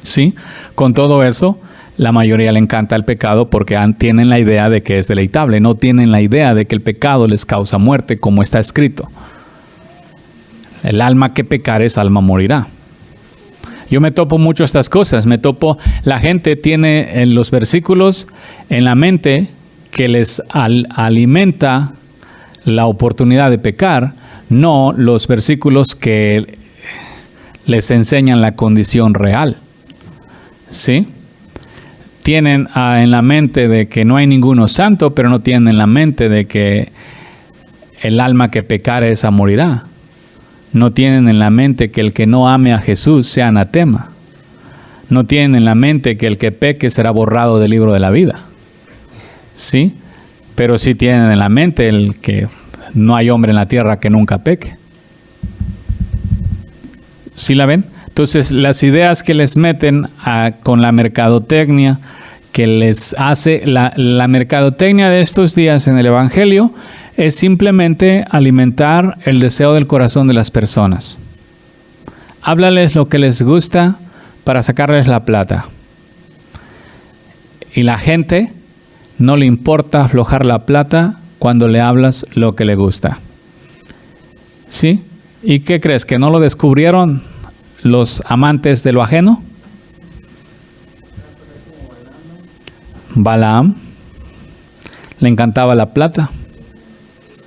¿Sí? Con todo eso, la mayoría le encanta el pecado porque tienen la idea de que es deleitable. No tienen la idea de que el pecado les causa muerte, como está escrito. El alma que pecare, esa alma morirá. Yo me topo mucho estas cosas. La gente tiene en los versículos en la mente que les alimenta la oportunidad de pecar, no los versículos que les enseñan la condición real. ¿Sí? Tienen en la mente de que no hay ninguno santo, pero no tienen en la mente de que el alma que pecare, esa morirá. No tienen en la mente que el que no ame a Jesús sea anatema. No tienen en la mente que el que peque será borrado del libro de la vida. ¿Sí? Pero sí tienen en la mente el que no hay hombre en la tierra que nunca peque. ¿Sí la ven? Entonces, las ideas que les meten con la mercadotecnia, que les hace la mercadotecnia de estos días en el Evangelio, es simplemente alimentar el deseo del corazón de las personas. Háblales lo que les gusta para sacarles la plata. Y la gente no le importa aflojar la plata cuando le hablas lo que le gusta. ¿Sí? ¿Y qué crees? ¿Que no lo descubrieron los amantes de lo ajeno? Balaam le encantaba la plata.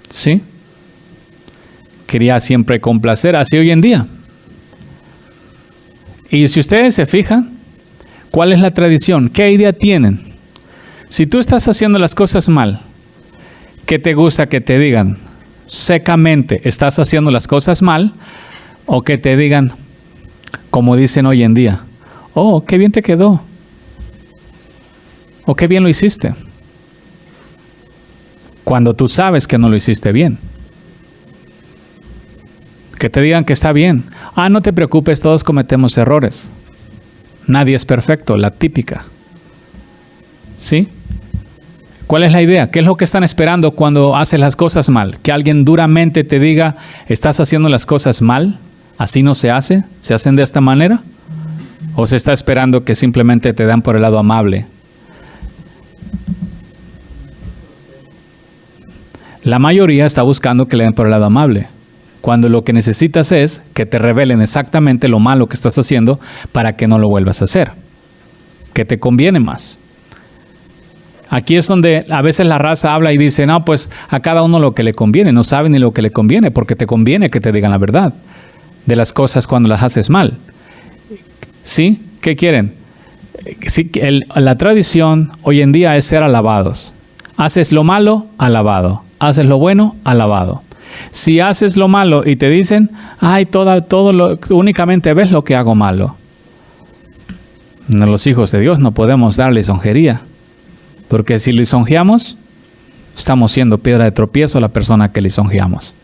¿Sí? Quería siempre complacer, así hoy en día. Y si ustedes se fijan, ¿cuál es la tradición? ¿Qué idea tienen? Si tú estás haciendo las cosas mal, ¿qué te gusta que te digan? Secamente, ¿estás haciendo las cosas mal? O que te digan, como dicen hoy en día, oh, qué bien te quedó. O qué bien lo hiciste. Cuando tú sabes que no lo hiciste bien. Que te digan que está bien. Ah, no te preocupes, todos cometemos errores. Nadie es perfecto, la típica. ¿Sí? ¿Cuál es la idea? ¿Qué es lo que están esperando cuando haces las cosas mal? ¿Que alguien duramente te diga, estás haciendo las cosas mal? ¿Así no se hace? ¿Se hacen de esta manera? ¿O se está esperando que simplemente te dan por el lado amable? La mayoría está buscando que le den por el lado amable, cuando lo que necesitas es que te revelen exactamente lo malo que estás haciendo para que no lo vuelvas a hacer. ¿Qué te conviene más? Aquí es donde a veces la raza habla y dice, no, pues a cada uno lo que le conviene. No sabe ni lo que le conviene, porque te conviene que te digan la verdad. de las cosas cuando las haces mal. ¿Sí? ¿Qué quieren? Sí, la tradición hoy en día es ser alabados. Haces lo malo, alabado. Haces lo bueno, alabado. Si haces lo malo y te dicen, ay, únicamente ves lo que hago malo. Los hijos de Dios no podemos dar lisonjería, porque si lisonjeamos, estamos siendo piedra de tropiezo a la persona que lisonjeamos,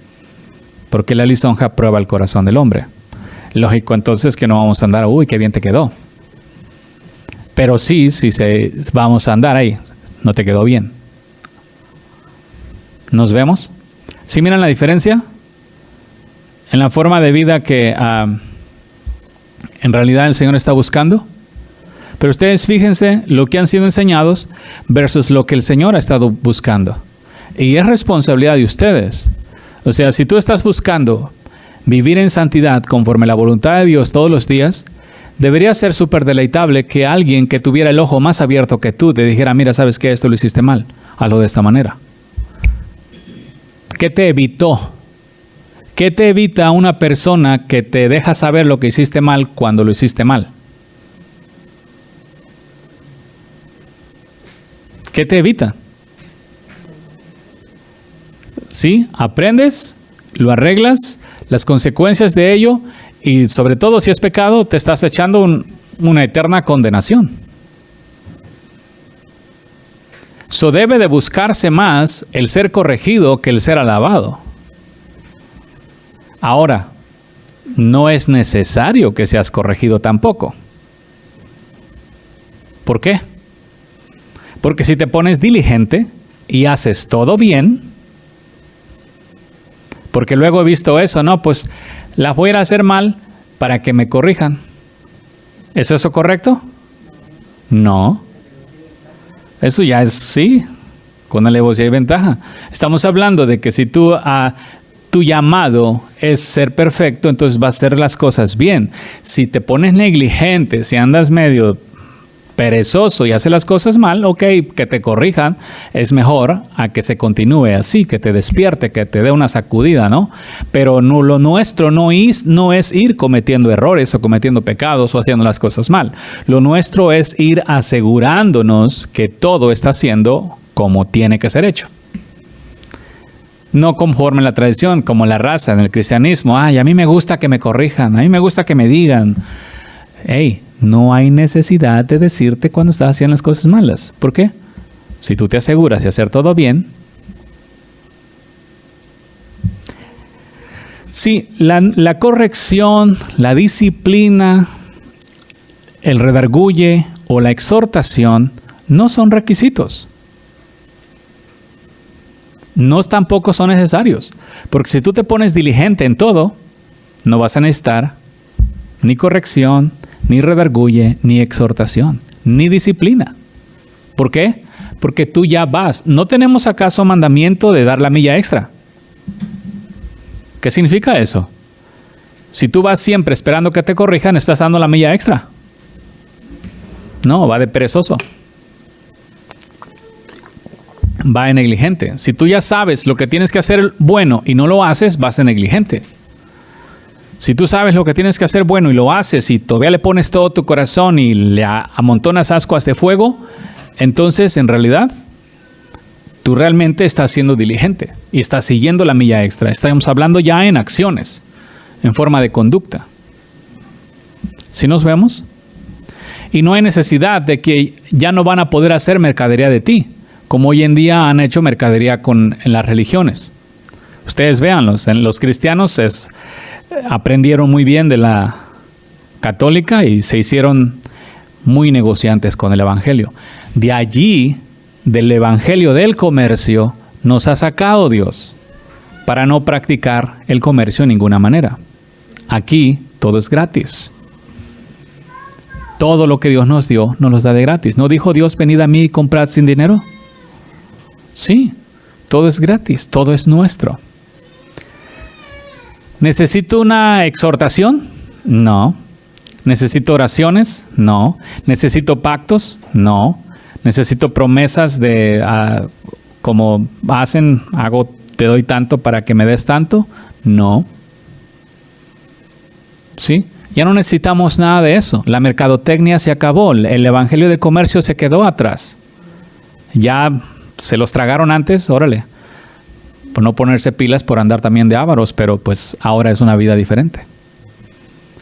porque la lisonja prueba el corazón del hombre. Lógico entonces que no vamos a andar, uy, qué bien te quedó. Pero sí, vamos a andar ahí, no te quedó bien. ¿Nos vemos? ¿Sí miran la diferencia? En la forma de vida que en realidad el Señor está buscando. Pero ustedes fíjense lo que han sido enseñados versus lo que el Señor ha estado buscando. Y es responsabilidad de ustedes. O sea, si tú estás buscando vivir en santidad conforme a la voluntad de Dios todos los días, debería ser súper deleitable que alguien que tuviera el ojo más abierto que tú te dijera, mira, ¿sabes qué? Esto lo hiciste mal. Hazlo de esta manera. ¿Qué te evitó? ¿Qué te evita una persona que te deja saber lo que hiciste mal cuando lo hiciste mal? ¿Qué te evita? ¿Sí? Aprendes, lo arreglas, las consecuencias de ello, y sobre todo si es pecado, te estás echando una eterna condenación. So debe de buscarse más el ser corregido que el ser alabado. Ahora, no es necesario que seas corregido tampoco. ¿Por qué? Porque si te pones diligente y haces todo bien, porque luego he visto eso, no, pues las voy a ir a hacer mal para que me corrijan. ¿Es eso correcto? No. Eso ya es, sí, con alevosía y ventaja. Estamos hablando de que si tu llamado es ser perfecto, entonces vas a hacer las cosas bien. Si te pones negligente, si andas medio perezoso y haces las cosas mal, ok, que te corrijan, es mejor a que se continúe así, que te despierte, que te dé una sacudida, ¿no? Pero no, lo nuestro no es ir cometiendo errores o cometiendo pecados o haciendo las cosas mal. Lo nuestro es ir asegurándonos que todo está siendo como tiene que ser hecho. No conforme a la tradición, como la raza en el cristianismo. Ay, a mí me gusta que me corrijan, a mí me gusta que me digan. Hey, no hay necesidad de decirte cuando estás haciendo las cosas malas. ¿Por qué? Si tú te aseguras de hacer todo bien. Sí, la corrección, la disciplina, el redarguye o la exhortación no son requisitos. No tampoco son necesarios. Porque si tú te pones diligente en todo, no vas a necesitar ni corrección, ni redarguye, ni exhortación, ni disciplina. ¿Por qué? Porque tú ya vas. ¿No tenemos acaso mandamiento de dar la milla extra? ¿Qué significa eso? Si tú vas siempre esperando que te corrijan, ¿estás dando la milla extra? No, va de perezoso. Va de negligente. Si tú ya sabes lo que tienes que hacer bueno y no lo haces, vas de negligente. Si tú sabes lo que tienes que hacer bueno y lo haces y todavía le pones todo tu corazón y le amontonas ascuas de fuego, entonces en realidad tú realmente estás siendo diligente y estás siguiendo la milla extra. Estamos hablando ya en acciones, en forma de conducta. ¿Sí nos vemos? Y no hay necesidad de que ya no van a poder hacer mercadería de ti, como hoy en día han hecho mercadería en las religiones. Ustedes véanlos, los cristianos aprendieron muy bien de la católica y se hicieron muy negociantes con el evangelio. De allí, del evangelio del comercio, nos ha sacado Dios para no practicar el comercio de ninguna manera. Aquí todo es gratis. Todo lo que Dios nos dio, nos los da de gratis. ¿No dijo Dios, venid a mí y comprad sin dinero? Sí, todo es gratis, todo es nuestro. ¿Necesito una exhortación? No. ¿Necesito oraciones? No. ¿Necesito pactos? No. ¿Necesito promesas como te doy tanto para que me des tanto? No. ¿Sí? Ya no necesitamos nada de eso. La mercadotecnia se acabó. El evangelio de comercio se quedó atrás. Ya se los tragaron antes, órale. Por no ponerse pilas, por andar también de ávaros, pero pues ahora es una vida diferente.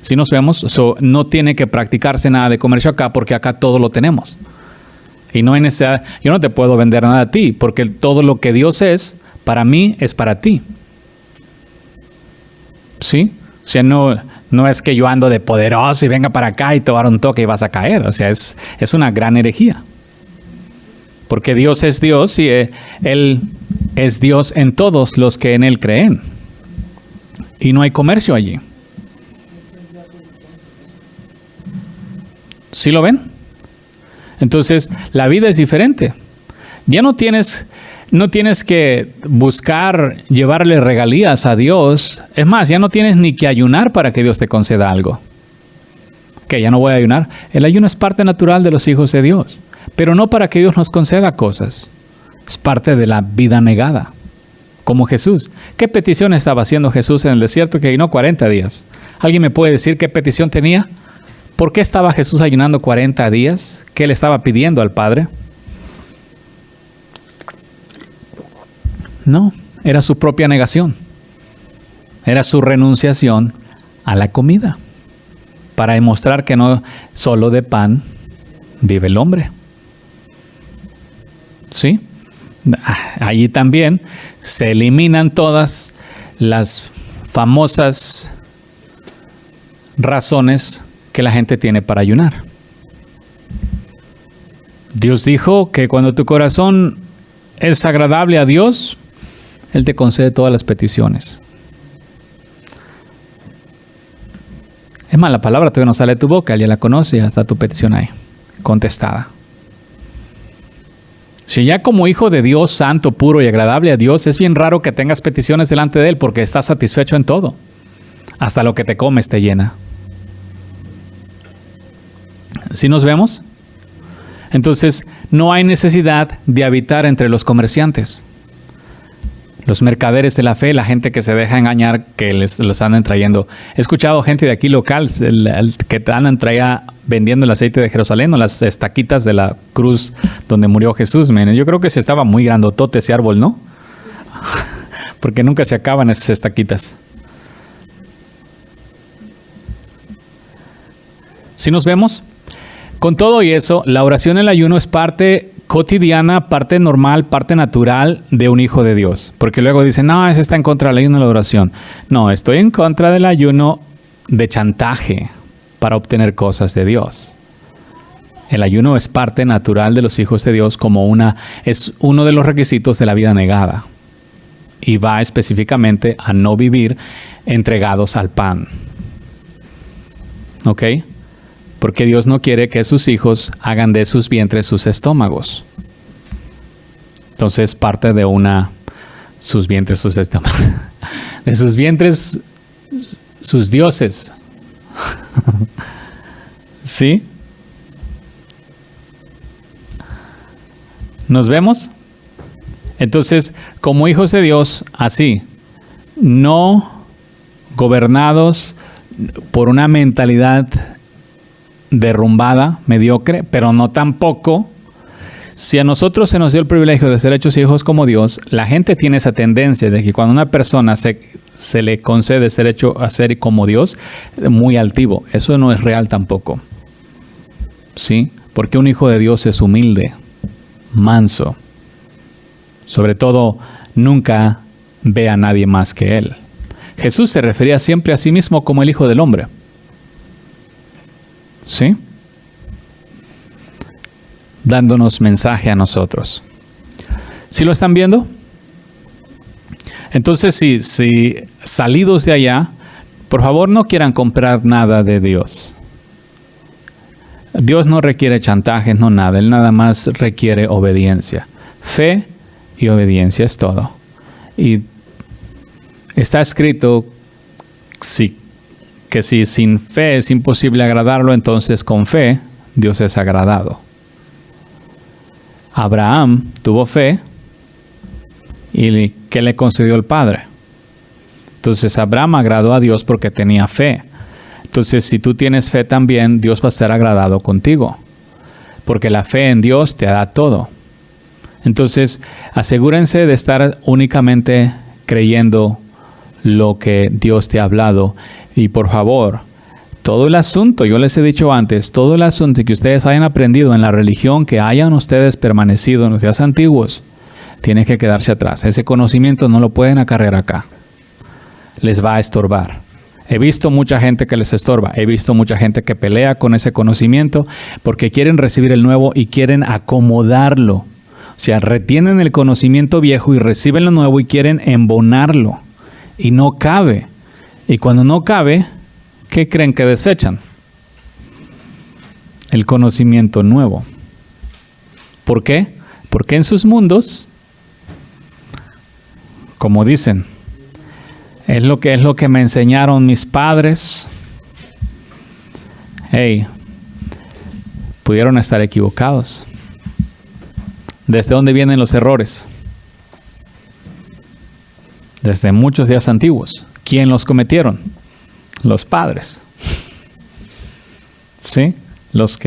Si nos vemos, no tiene que practicarse nada de comercio acá, porque acá todo lo tenemos. Y no hay necesidad, yo no te puedo vender nada a ti, porque todo lo que Dios es, para mí, es para ti. ¿Sí? O sea, no es que yo ando de poderoso y venga para acá y te voy a dar un toque y vas a caer. O sea, es una gran herejía. Porque Dios es Dios y Él es Dios en todos los que en Él creen. Y no hay comercio allí. ¿Sí lo ven? Entonces, la vida es diferente. Ya no tienes que buscar llevarle regalías a Dios. Es más, ya no tienes ni que ayunar para que Dios te conceda algo. Que ya no voy a ayunar. El ayuno es parte natural de los hijos de Dios, pero no para que Dios nos conceda cosas. Es parte de la vida negada, como Jesús. ¿Qué petición estaba haciendo Jesús en el desierto que ayunó 40 días? ¿Alguien me puede decir qué petición tenía? ¿Por qué estaba Jesús ayunando 40 días? ¿Qué le estaba pidiendo al Padre? No, era su propia negación. Era su renunciación a la comida, para demostrar que no solo de pan vive el hombre. ¿Sí? Allí también se eliminan todas las famosas razones que la gente tiene para ayunar. Dios dijo que cuando tu corazón es agradable a Dios, Él te concede todas las peticiones. Es más, la palabra todavía no sale de tu boca, Él ya la conoce y ya está tu petición ahí, contestada. Si ya como hijo de Dios, santo, puro y agradable a Dios, es bien raro que tengas peticiones delante de Él porque estás satisfecho en todo. Hasta lo que te comes te llena. ¿Sí nos vemos? Entonces, no hay necesidad de habitar entre los comerciantes. Los mercaderes de la fe, la gente que se deja engañar, que les andan trayendo. He escuchado gente de aquí local que andan vendiendo el aceite de Jerusalén o las estaquitas de la cruz donde murió Jesús. Yo creo que se estaba muy grandotote ese árbol, ¿no? Porque nunca se acaban esas estaquitas. ¿Sí nos vemos? Con todo y eso, la oración y el ayuno es parte cotidiana, parte normal, parte natural de un hijo de Dios. Porque luego dicen, no, eso está en contra del ayuno y la oración. No, estoy en contra del ayuno de chantaje para obtener cosas de Dios. El ayuno es parte natural de los hijos de Dios es uno de los requisitos de la vida negada. Y va específicamente a no vivir entregados al pan. ¿Ok? Porque Dios no quiere que sus hijos hagan de sus vientres sus estómagos. Entonces parte de sus vientres, sus estómagos. De sus vientres, sus dioses. ¿Sí? ¿Nos vemos? Entonces, como hijos de Dios, así, no gobernados por una mentalidad derrumbada, mediocre, pero no tampoco. Si a nosotros se nos dio el privilegio de ser hechos hijos como Dios, la gente tiene esa tendencia de que cuando una persona se le concede ser hecho a ser como Dios, muy altivo. Eso no es real tampoco. ¿Sí? Porque un hijo de Dios es humilde, manso. Sobre todo, nunca ve a nadie más que Él. Jesús se refería siempre a sí mismo como el Hijo del Hombre. ¿Sí? Dándonos mensaje a nosotros. ¿Sí lo están viendo? Entonces, si salidos de allá, por favor no quieran comprar nada de Dios. Dios no requiere chantajes, no nada. Él nada más requiere obediencia. Fe y obediencia es todo. Y está escrito que si sin fe es imposible agradarlo, entonces con fe Dios es agradado. Abraham tuvo fe y ¿qué le concedió el Padre? Entonces Abraham agradó a Dios porque tenía fe. Entonces, si tú tienes fe también, Dios va a estar agradado contigo, porque la fe en Dios te da todo. Entonces, asegúrense de estar únicamente creyendo lo que Dios te ha hablado. Y por favor, todo el asunto, yo les he dicho antes, todo el asunto que ustedes hayan aprendido en la religión, que hayan ustedes permanecido en los días antiguos, tiene que quedarse atrás. Ese conocimiento no lo pueden acarrear acá. Les va a estorbar. He visto mucha gente que les estorba. He visto mucha gente que pelea con ese conocimiento porque quieren recibir el nuevo y quieren acomodarlo. O sea, retienen el conocimiento viejo y reciben lo nuevo y quieren embonarlo. Y no cabe. Y cuando no cabe, ¿qué creen que desechan? El conocimiento nuevo. ¿Por qué? Porque en sus mundos, como dicen, es lo que me enseñaron mis padres. Hey, pudieron estar equivocados. ¿Desde dónde vienen los errores? Desde muchos días antiguos. ¿Quién los cometieron? Los padres. ¿Sí? Los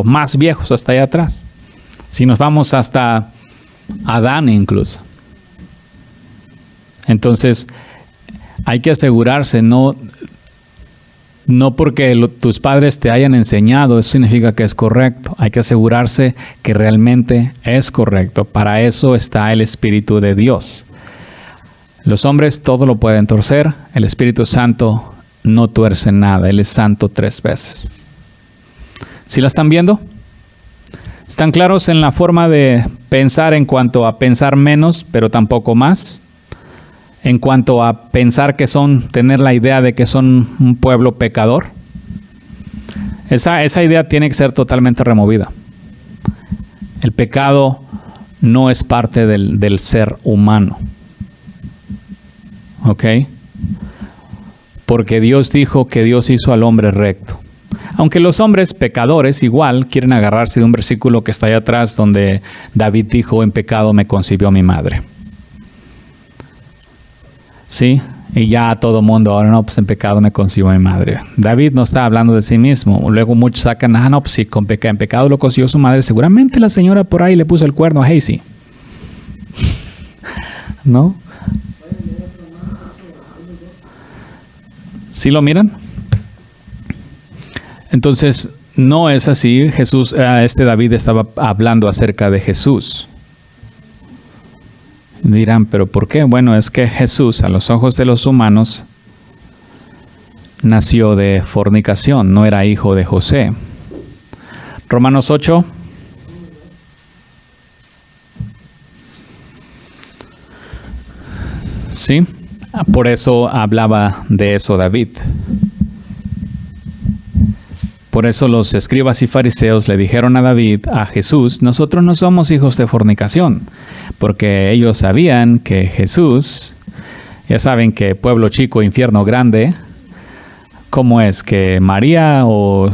más viejos hasta allá atrás. Si nos vamos hasta Adán incluso. Entonces, hay que asegurarse, no porque tus padres te hayan enseñado, eso significa que es correcto. Hay que asegurarse que realmente es correcto. Para eso está el Espíritu de Dios. Los hombres todo lo pueden torcer. El Espíritu Santo no tuerce nada. Él es santo 3 veces. ¿Sí la están viendo? ¿Están claros en la forma de pensar en cuanto a pensar menos, pero tampoco más? En cuanto a pensar que tener la idea de que son un pueblo pecador. Esa idea tiene que ser totalmente removida. El pecado no es parte del ser humano. ¿Ok? Porque Dios dijo que Dios hizo al hombre recto. Aunque los hombres pecadores igual quieren agarrarse de un versículo que está allá atrás donde David dijo, en pecado me concibió mi madre. Sí, y ya todo mundo, ahora no, pues en pecado me concibió mi madre. David no está hablando de sí mismo. Luego muchos sacan, no, pues sí, en pecado lo concibió su madre. Seguramente la señora por ahí le puso el cuerno a Hazy. ¿No? ¿Sí lo miran? Entonces, no es así. David estaba hablando acerca de Jesús. Dirán, ¿pero por qué? Bueno, es que Jesús, a los ojos de los humanos, nació de fornicación, no era hijo de José. Romanos 8. Sí, por eso hablaba de eso David. Por eso los escribas y fariseos le dijeron a David, a Jesús, nosotros no somos hijos de fornicación, porque ellos sabían que Jesús, ya saben que pueblo chico, infierno grande, ¿cómo es? Que María o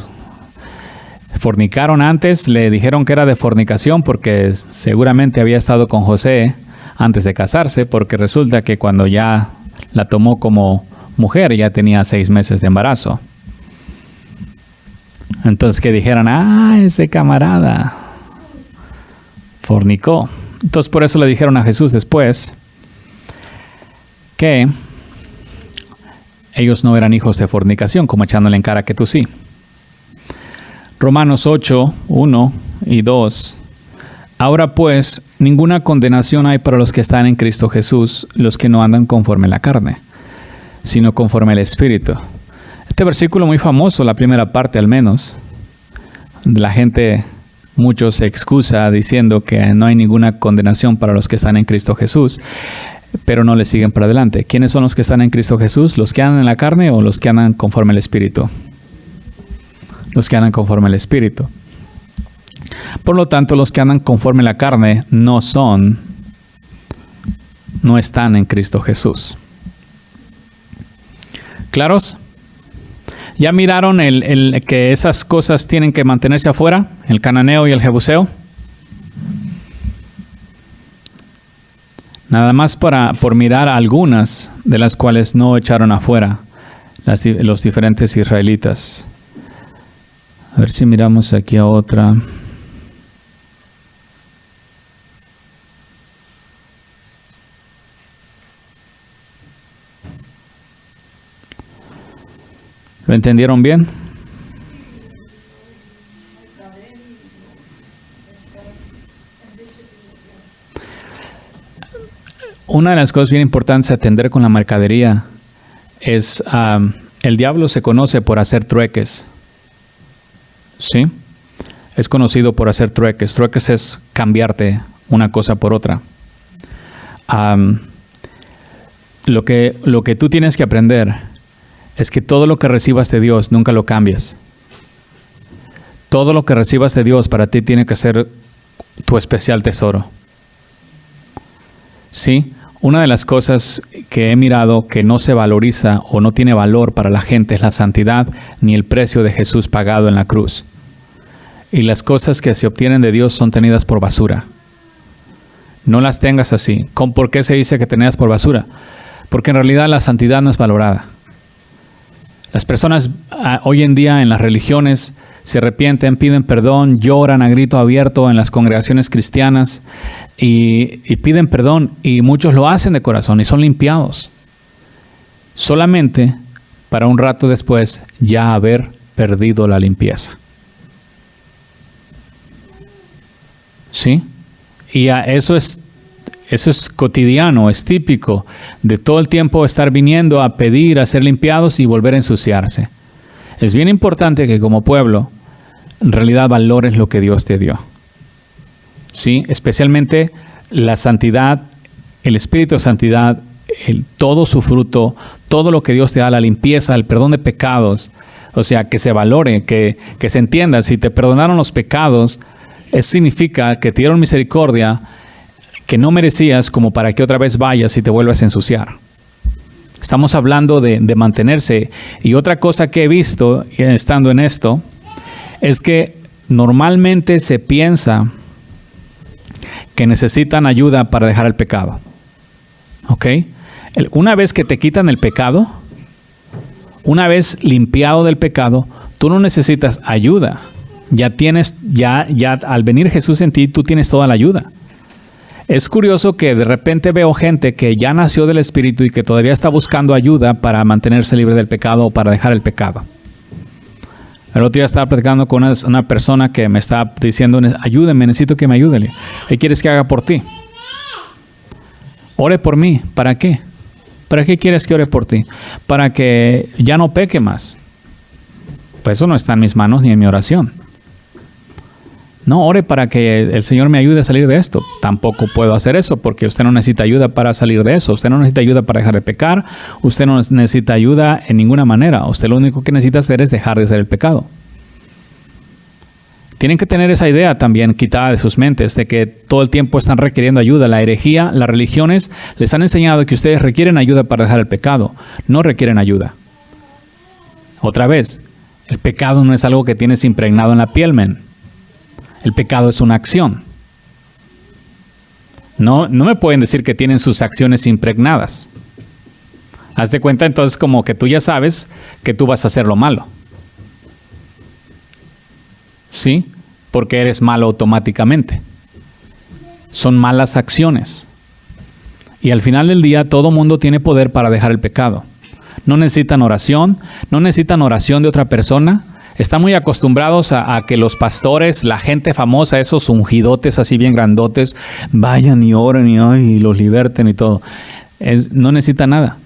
fornicaron antes, le dijeron que era de fornicación porque seguramente había estado con José antes de casarse, porque resulta que cuando ya la tomó como mujer ya tenía 6 meses de embarazo. Entonces que dijeron, ese camarada fornicó. Entonces por eso le dijeron a Jesús después que ellos no eran hijos de fornicación, como echándole en cara que tú sí. Romanos 8, 1 y 2. Ahora pues, ninguna condenación hay para los que están en Cristo Jesús, los que no andan conforme a la carne, sino conforme al Espíritu. Este versículo muy famoso, la primera parte al menos, la gente, muchos se excusa diciendo que no hay ninguna condenación para los que están en Cristo Jesús, pero no le siguen para adelante. ¿Quiénes son los que están en Cristo Jesús? ¿Los que andan en la carne o los que andan conforme al Espíritu? Los que andan conforme al Espíritu. Por lo tanto, los que andan conforme a la carne no están en Cristo Jesús. ¿Claros? ¿Ya miraron que esas cosas tienen que mantenerse afuera? El cananeo y el jebuseo. Nada más por mirar algunas de las cuales no echaron afuera. los diferentes israelitas. A ver si miramos aquí a otra. ¿Lo entendieron bien? Una de las cosas bien importantes a atender con la mercadería es, el diablo se conoce por hacer trueques. ¿Sí? Es conocido por hacer trueques. Trueques es cambiarte una cosa por otra. Lo que tú tienes que aprender es que todo lo que recibas de Dios nunca lo cambias. Todo lo que recibas de Dios para ti tiene que ser tu especial tesoro. ¿Sí? Una de las cosas que he mirado que no se valoriza o no tiene valor para la gente es la santidad ni el precio de Jesús pagado en la cruz. Y las cosas que se obtienen de Dios son tenidas por basura. No las tengas así. ¿Por qué se dice que tenidas por basura? Porque en realidad la santidad no es valorada. Las personas hoy en día en las religiones se arrepienten, piden perdón, lloran a grito abierto en las congregaciones cristianas y piden perdón, y muchos lo hacen de corazón y son limpiados. Solamente para un rato después ya haber perdido la limpieza. ¿Sí? Y eso es cotidiano, es típico de todo el tiempo estar viniendo a pedir, a ser limpiados y volver a ensuciarse. Es bien importante que como pueblo en realidad valores lo que Dios te dio. ¿Sí? Especialmente la santidad, el espíritu de santidad, todo su fruto, todo lo que Dios te da, la limpieza, el perdón de pecados. O sea, que se valore, que se entienda. Si te perdonaron los pecados, eso significa que te dieron misericordia que no merecías, como para que otra vez vayas y te vuelvas a ensuciar. Estamos hablando de mantenerse. Y otra cosa que he visto estando en esto es que normalmente se piensa que necesitan ayuda para dejar el pecado. ¿Ok? Una vez que te quitan el pecado, una vez limpiado del pecado, tú no necesitas ayuda. Ya al venir Jesús en ti, tú tienes toda la ayuda. Es curioso que de repente veo gente que ya nació del Espíritu y que todavía está buscando ayuda para mantenerse libre del pecado o para dejar el pecado. El otro día estaba platicando con una persona que me estaba diciendo, ayúdeme, necesito que me ayude. ¿Qué quieres que haga por ti? Ore por mí. ¿Para qué? ¿Para qué quieres que ore por ti? Para que ya no peque más. Pues eso no está en mis manos ni en mi oración. No, ore para que el Señor me ayude a salir de esto. Tampoco puedo hacer eso porque usted no necesita ayuda para salir de eso. Usted no necesita ayuda para dejar de pecar. Usted no necesita ayuda en ninguna manera. Usted lo único que necesita hacer es dejar de hacer el pecado. Tienen que tener esa idea también quitada de sus mentes de que todo el tiempo están requiriendo ayuda. La herejía, las religiones les han enseñado que ustedes requieren ayuda para dejar el pecado. No requieren ayuda. Otra vez, el pecado no es algo que tienes impregnado en la piel, men. El pecado es una acción. No me pueden decir que tienen sus acciones impregnadas. Haz de cuenta entonces como que tú ya sabes que tú vas a hacer lo malo. ¿Sí? Porque eres malo automáticamente. Son malas acciones. Y al final del día todo mundo tiene poder para dejar el pecado. No necesitan oración, no necesitan oración de otra persona. Están muy acostumbrados a que los pastores, la gente famosa, esos ungidotes así bien grandotes, vayan y oren y los liberten y todo. No necesita nada.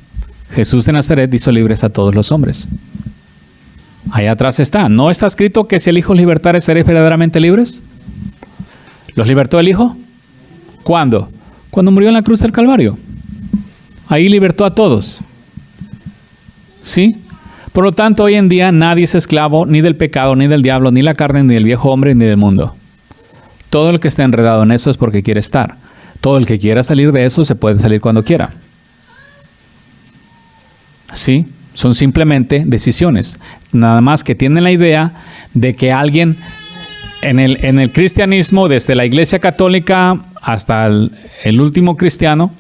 Jesús de Nazaret hizo libres a todos los hombres. Allá atrás está. ¿No está escrito que si el Hijo os libertare seréis verdaderamente libres? ¿Los libertó el Hijo? ¿Cuándo? Cuando murió en la cruz del Calvario. Ahí libertó a todos. ¿Sí? Por lo tanto, hoy en día nadie es esclavo ni del pecado, ni del diablo, ni la carne, ni del viejo hombre, ni del mundo. Todo el que está enredado en eso es porque quiere estar. Todo el que quiera salir de eso se puede salir cuando quiera. ¿Sí? Son simplemente decisiones. Nada más que tienen la idea de que alguien en el cristianismo, desde la Iglesia Católica hasta el último cristiano,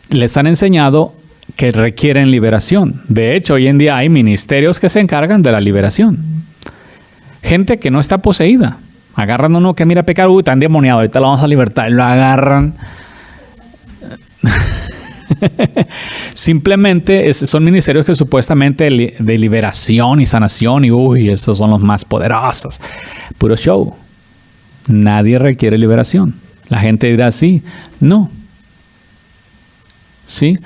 les han enseñado que requieren liberación. De hecho, hoy en día hay ministerios que se encargan de la liberación. Gente que no está poseída. Agarran a uno que mira pecar, está endemoniado, ahorita lo vamos a libertar, y lo agarran. Simplemente son ministerios que supuestamente de liberación y sanación, y esos son los más poderosos. Puro show. Nadie requiere liberación. La gente dirá sí, no. ¿Sí?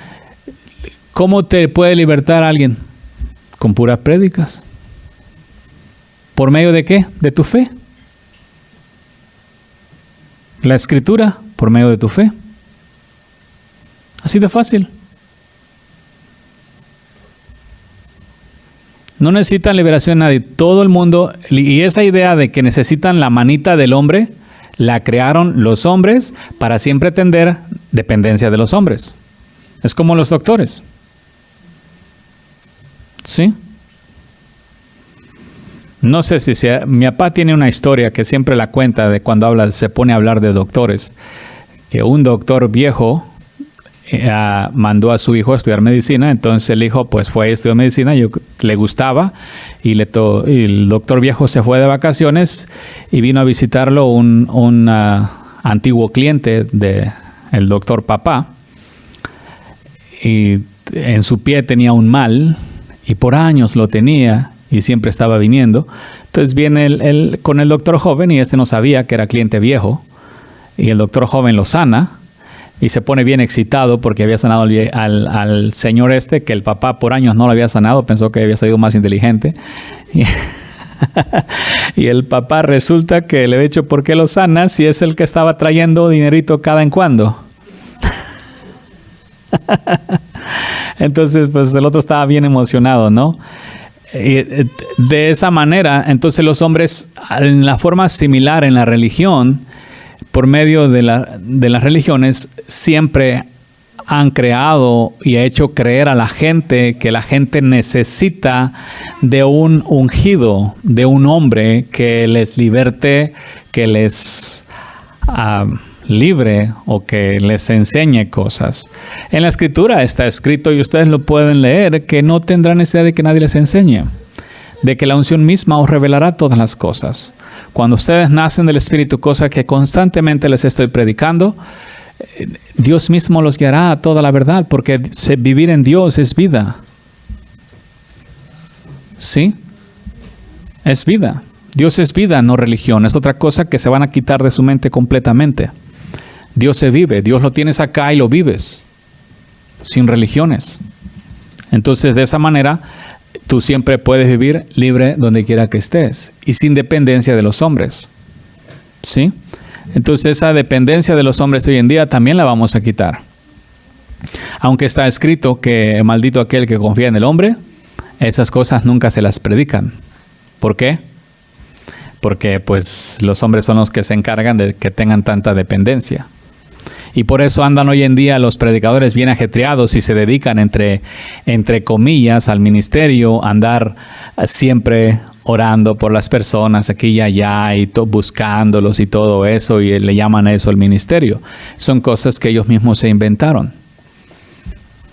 ¿Cómo te puede libertar alguien? Con puras prédicas. ¿Por medio de qué? De tu fe. La escritura, por medio de tu fe. Así de fácil. No necesitan liberación nadie. Todo el mundo, y esa idea de que necesitan la manita del hombre, la crearon los hombres para siempre tener dependencia de los hombres. Es como los doctores. ¿Sí? No sé si mi papá tiene una historia que siempre la cuenta de cuando se pone a hablar de doctores, que un doctor viejo mandó a su hijo a estudiar medicina. Entonces el hijo pues fue a estudiar medicina, le gustaba, y el doctor viejo se fue de vacaciones y vino a visitarlo un antiguo cliente del doctor papá, y en su pie tenía un mal y por años lo tenía y siempre estaba viniendo. Entonces viene con el doctor joven, y no sabía que era cliente viejo, y el doctor joven lo sana y se pone bien excitado porque había sanado al señor que el papá por años no lo había sanado, pensó que había sido más inteligente. Y el papá resulta que le había dicho: ¿por qué lo sanas si es el que estaba trayendo dinerito cada en cuando? Entonces pues el otro estaba bien emocionado, ¿no? De esa manera, entonces los hombres, en la forma similar en la religión, por medio de las religiones, siempre han creado y hecho creer a la gente que la gente necesita de un ungido, de un hombre que les liberte, que les libre o que les enseñe cosas. En la escritura está escrito, y ustedes lo pueden leer, que no tendrán necesidad de que nadie les enseñe, de que la unción misma os revelará todas las cosas. Cuando ustedes nacen del Espíritu, cosa que constantemente les estoy predicando, Dios mismo los guiará a toda la verdad, porque vivir en Dios es vida. ¿Sí? Es vida. Dios es vida, no religión. Es otra cosa que se van a quitar de su mente completamente. Dios se vive. Dios lo tienes acá y lo vives. Sin religiones. Entonces, de esa manera, tú siempre puedes vivir libre donde quiera que estés y sin dependencia de los hombres. ¿Sí? Entonces, esa dependencia de los hombres hoy en día también la vamos a quitar. Aunque está escrito que maldito aquel que confía en el hombre, esas cosas nunca se las predican. ¿Por qué? Porque pues los hombres son los que se encargan de que tengan tanta dependencia. Y por eso andan hoy en día los predicadores bien ajetreados y se dedican entre comillas al ministerio, andar siempre orando por las personas aquí y allá y buscándolos y todo eso, y le llaman a eso el ministerio. Son cosas que ellos mismos se inventaron.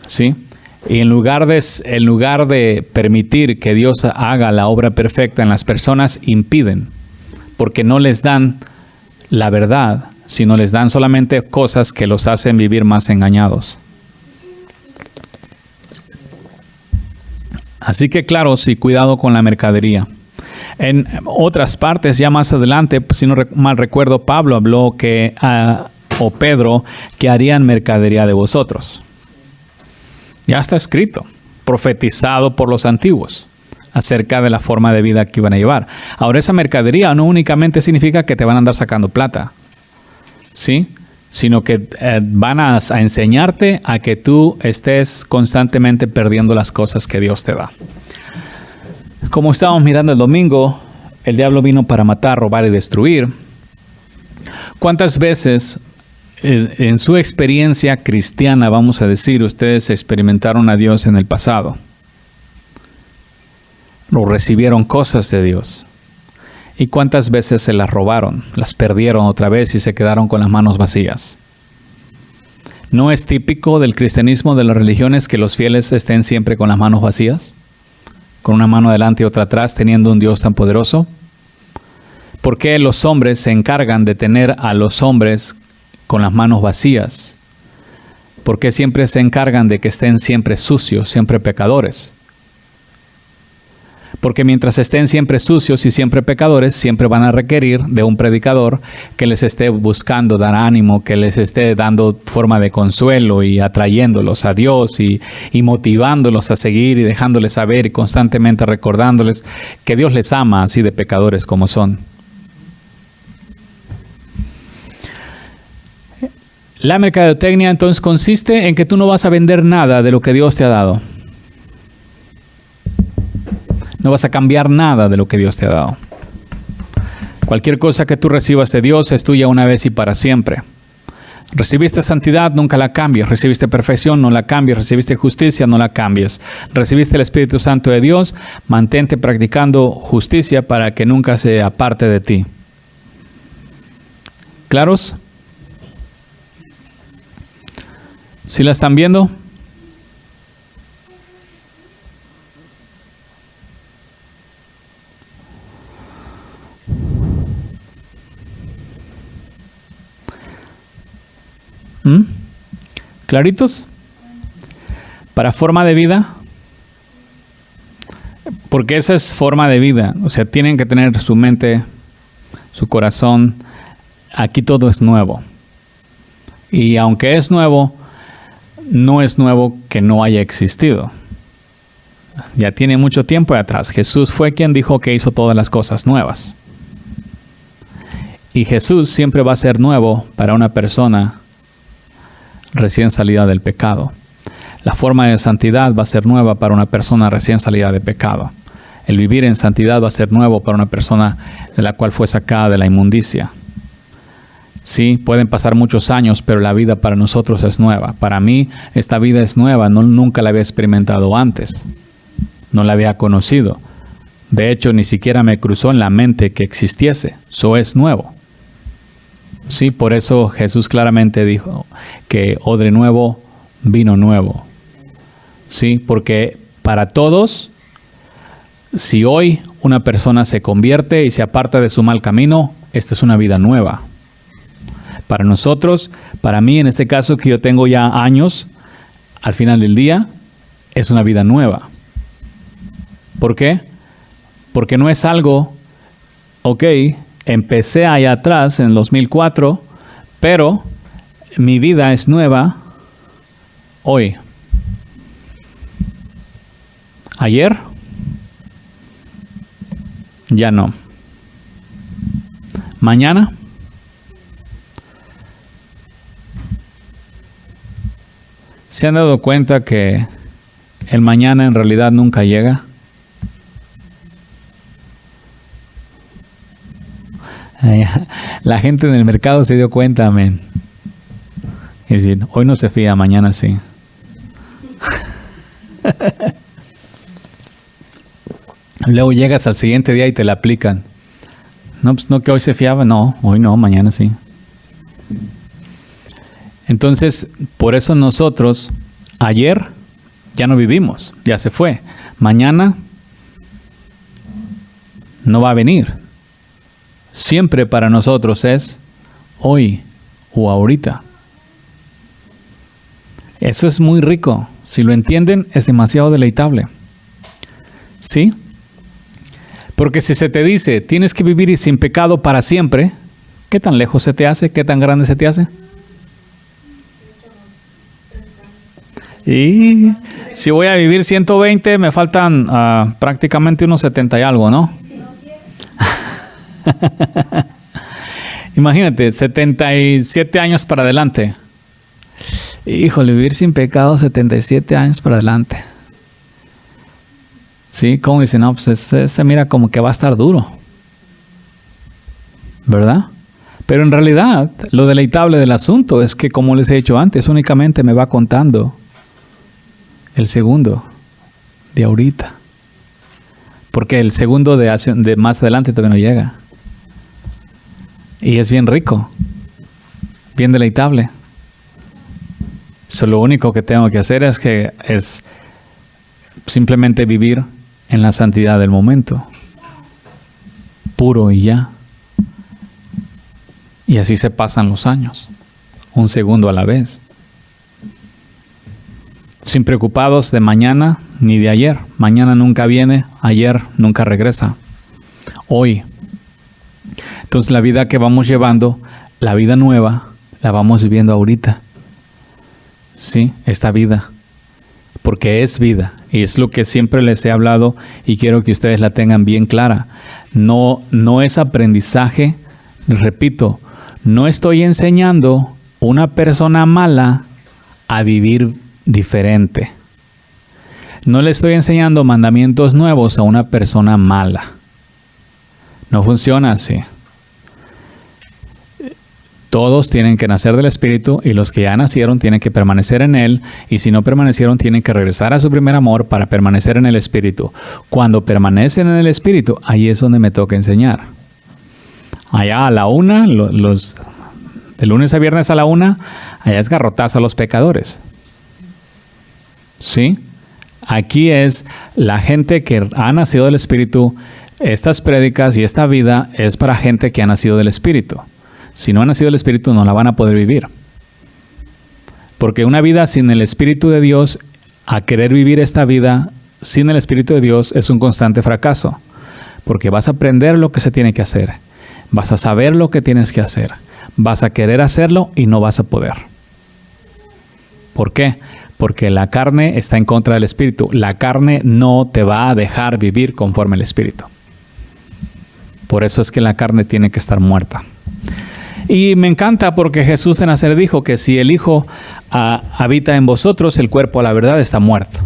¿Sí? Y en lugar de permitir que Dios haga la obra perfecta en las personas, impiden, porque no les dan la verdad, sino les dan solamente cosas que los hacen vivir más engañados. Así que claro, sí, cuidado con la mercadería. En otras partes, ya más adelante, si no mal recuerdo, Pablo habló o Pedro, que harían mercadería de vosotros. Ya está escrito, profetizado por los antiguos, acerca de la forma de vida que iban a llevar. Ahora, esa mercadería no únicamente significa que te van a andar sacando plata, ¿sí? Sino que van a enseñarte a que tú estés constantemente perdiendo las cosas que Dios te da. Como estábamos mirando el domingo, el diablo vino para matar, robar y destruir. ¿Cuántas veces en su experiencia cristiana, vamos a decir, ustedes experimentaron a Dios en el pasado? O recibieron cosas de Dios. ¿Y cuántas veces se las robaron? Las perdieron otra vez y se quedaron con las manos vacías. ¿No es típico del cristianismo, de las religiones, que los fieles estén siempre con las manos vacías? Con una mano adelante y otra atrás, teniendo un Dios tan poderoso. ¿Por qué los hombres se encargan de tener a los hombres con las manos vacías? ¿Por qué siempre se encargan de que estén siempre sucios, siempre pecadores? Porque mientras estén siempre sucios y siempre pecadores, siempre van a requerir de un predicador que les esté buscando dar ánimo, que les esté dando forma de consuelo y atrayéndolos a Dios y motivándolos a seguir y dejándoles saber y constantemente recordándoles que Dios les ama así de pecadores como son. La mercadotecnia entonces consiste en que tú no vas a vender nada de lo que Dios te ha dado. No vas a cambiar nada de lo que Dios te ha dado. Cualquier cosa que tú recibas de Dios es tuya una vez y para siempre. Recibiste santidad, nunca la cambies. Recibiste perfección, no la cambies. Recibiste justicia, no la cambies. Recibiste el Espíritu Santo de Dios, mantente practicando justicia para que nunca se aparte de ti. ¿Claros? ¿Sí la están viendo? ¿Claritos? Para forma de vida, porque esa es forma de vida, o sea, tienen que tener su mente, su corazón, aquí todo es nuevo. Y aunque es nuevo, no es nuevo que no haya existido. Ya tiene mucho tiempo atrás. Jesús fue quien dijo que hizo todas las cosas nuevas. Y Jesús siempre va a ser nuevo para una persona recién salida del pecado. La forma de santidad va a ser nueva para una persona recién salida de pecado. El vivir en santidad va a ser nuevo para una persona de la cual fue sacada de la inmundicia. Sí, pueden pasar muchos años, pero la vida para nosotros es nueva. Para mí, esta vida es nueva, nunca la había experimentado antes. No la había conocido. De hecho, ni siquiera me cruzó en la mente que existiese. Eso es nuevo. Sí, por eso Jesús claramente dijo que odre nuevo, vino nuevo. Sí, porque para todos, si hoy una persona se convierte y se aparta de su mal camino, esta es una vida nueva. Para nosotros, para mí en este caso que yo tengo ya años, al final del día, es una vida nueva. ¿Por qué? Porque no es algo, empecé allá atrás en el 2004, pero mi vida es nueva hoy. Ayer, ya no. Mañana, ¿se han dado cuenta que el mañana en realidad nunca llega? La gente en el mercado se dio cuenta, amén. Es decir, hoy no se fía, mañana sí. Luego llegas al siguiente día y te la aplican. No, pues no que hoy se fiaba, no, hoy no, mañana sí. Entonces, por eso nosotros, ayer ya no vivimos, ya se fue. Mañana no va a venir. Siempre para nosotros es hoy o ahorita. Eso es muy rico. Si lo entienden, es demasiado deleitable. ¿Sí? Porque si se te dice, tienes que vivir sin pecado para siempre, ¿qué tan lejos se te hace? ¿Qué tan grande se te hace? Y si voy a vivir 120, me faltan prácticamente unos 70 y algo, ¿no? Imagínate, 77 años para adelante. Híjole, vivir sin pecado 77 años para adelante. Sí, como dicen, no, pues se mira como que va a estar duro, ¿verdad? Pero en realidad, lo deleitable del asunto es que, como les he dicho antes, únicamente me va contando el segundo de ahorita. Porque el segundo de más adelante todavía no llega. Y es bien rico, bien deleitable. Lo único que tengo que hacer es simplemente vivir en la santidad del momento. Puro y ya. Y así se pasan los años. Un segundo a la vez. Sin preocupados de mañana ni de ayer. Mañana nunca viene, ayer nunca regresa. Hoy. Entonces la vida que vamos llevando, la vida nueva, la vamos viviendo ahorita. Sí, esta vida. Porque es vida. Y es lo que siempre les he hablado y quiero que ustedes la tengan bien clara. No es aprendizaje. Repito, no estoy enseñando a una persona mala a vivir diferente. No le estoy enseñando mandamientos nuevos a una persona mala. No funciona así. Todos tienen que nacer del Espíritu y los que ya nacieron tienen que permanecer en Él, y si no permanecieron tienen que regresar a su primer amor para permanecer en el Espíritu. Cuando permanecen en el Espíritu, ahí es donde me toca enseñar. Allá a la 1, de lunes a viernes a la 1, allá es garrotazo a los pecadores. ¿Sí? Aquí es la gente que ha nacido del Espíritu. Estas prédicas y esta vida es para gente que ha nacido del Espíritu. Si no ha nacido del Espíritu, no la van a poder vivir. Porque una vida sin el Espíritu de Dios, a querer vivir esta vida sin el Espíritu de Dios, es un constante fracaso. Porque vas a aprender lo que se tiene que hacer. Vas a saber lo que tienes que hacer. Vas a querer hacerlo y no vas a poder. ¿Por qué? Porque la carne está en contra del Espíritu. La carne no te va a dejar vivir conforme al Espíritu. Por eso es que la carne tiene que estar muerta. Y me encanta porque Jesús de Nazaret dijo que si el Hijo habita en vosotros, el cuerpo a la verdad está muerto.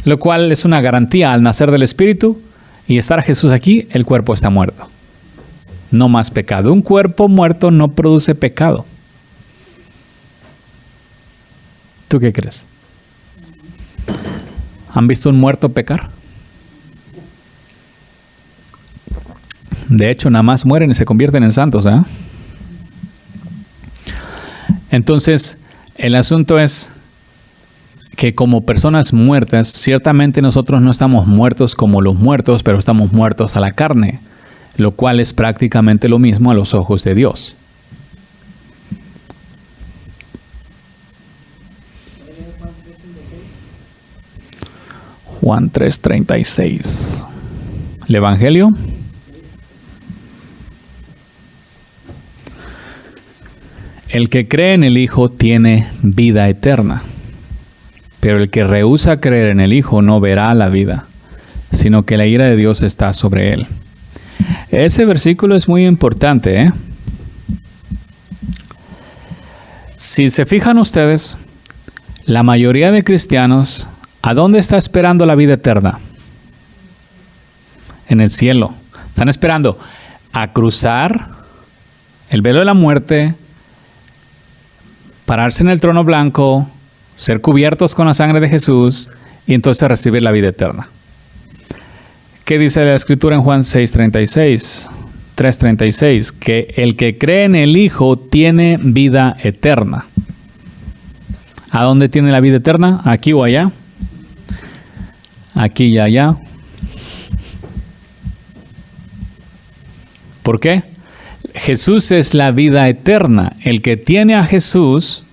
Lo cual es una garantía. Al nacer del Espíritu y estar Jesús aquí, el cuerpo está muerto. No más pecado. Un cuerpo muerto no produce pecado. ¿Tú qué crees? ¿Han visto un muerto pecar? De hecho, nada más mueren y se convierten en santos, ¿eh? Entonces, el asunto es que como personas muertas, ciertamente nosotros no estamos muertos como los muertos, pero estamos muertos a la carne, lo cual es prácticamente lo mismo a los ojos de Dios. Juan 3:36. ¿El Evangelio? El que cree en el Hijo tiene vida eterna, pero el que rehúsa creer en el Hijo no verá la vida, sino que la ira de Dios está sobre él. Ese versículo es muy importante, ¿eh? Si se fijan ustedes, la mayoría de cristianos, ¿a dónde está esperando la vida eterna? En el cielo. Están esperando a cruzar el velo de la muerte, pararse en el trono blanco, ser cubiertos con la sangre de Jesús y entonces recibir la vida eterna. ¿Qué dice la Escritura en Juan 3:36? Que el que cree en el Hijo tiene vida eterna. ¿A dónde tiene la vida eterna? ¿Aquí o allá? Aquí y allá. ¿Por qué? Jesús es la vida eterna. El que tiene a Jesús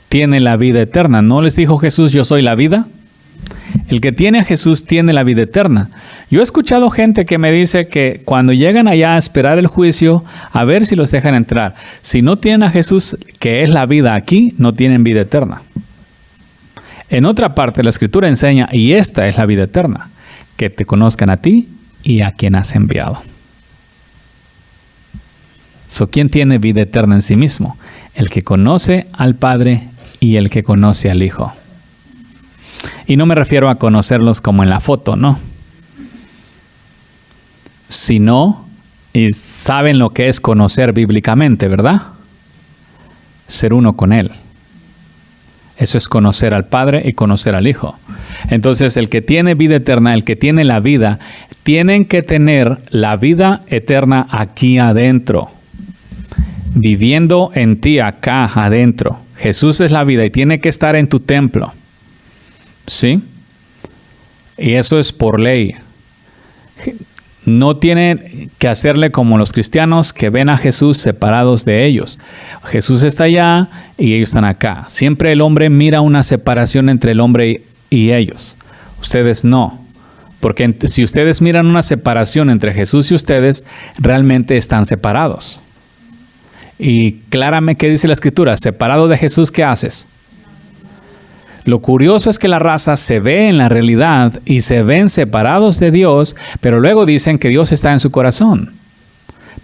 tiene la vida eterna. ¿No les dijo Jesús, yo soy la vida? El que tiene a Jesús tiene la vida eterna. Yo he escuchado gente que me dice que cuando llegan allá a esperar el juicio, a ver si los dejan entrar. Si no tienen a Jesús, que es la vida aquí, no tienen vida eterna. En otra parte, la Escritura enseña, y esta es la vida eterna, que te conozcan a ti y a quien has enviado. ¿Quién tiene vida eterna en sí mismo? El que conoce al Padre y el que conoce al Hijo. Y no me refiero a conocerlos como en la foto, no. Sino, y saben lo que es conocer bíblicamente, ¿verdad? Ser uno con Él. Eso es conocer al Padre y conocer al Hijo. Entonces, el que tiene vida eterna, el que tiene la vida, tienen que tener la vida eterna aquí adentro. Viviendo en ti acá adentro. Jesús es la vida y tiene que estar en tu templo. ¿Sí? Y eso es por ley. No tienen que hacerle como los cristianos que ven a Jesús separados de ellos. Jesús está allá y ellos están acá. Siempre el hombre mira una separación entre el hombre y ellos. Ustedes no. Porque si ustedes miran una separación entre Jesús y ustedes, realmente están separados. Y claramente, ¿qué dice la Escritura? Separado de Jesús, ¿qué haces? Lo curioso es que la raza se ve en la realidad y se ven separados de Dios, pero luego dicen que Dios está en su corazón.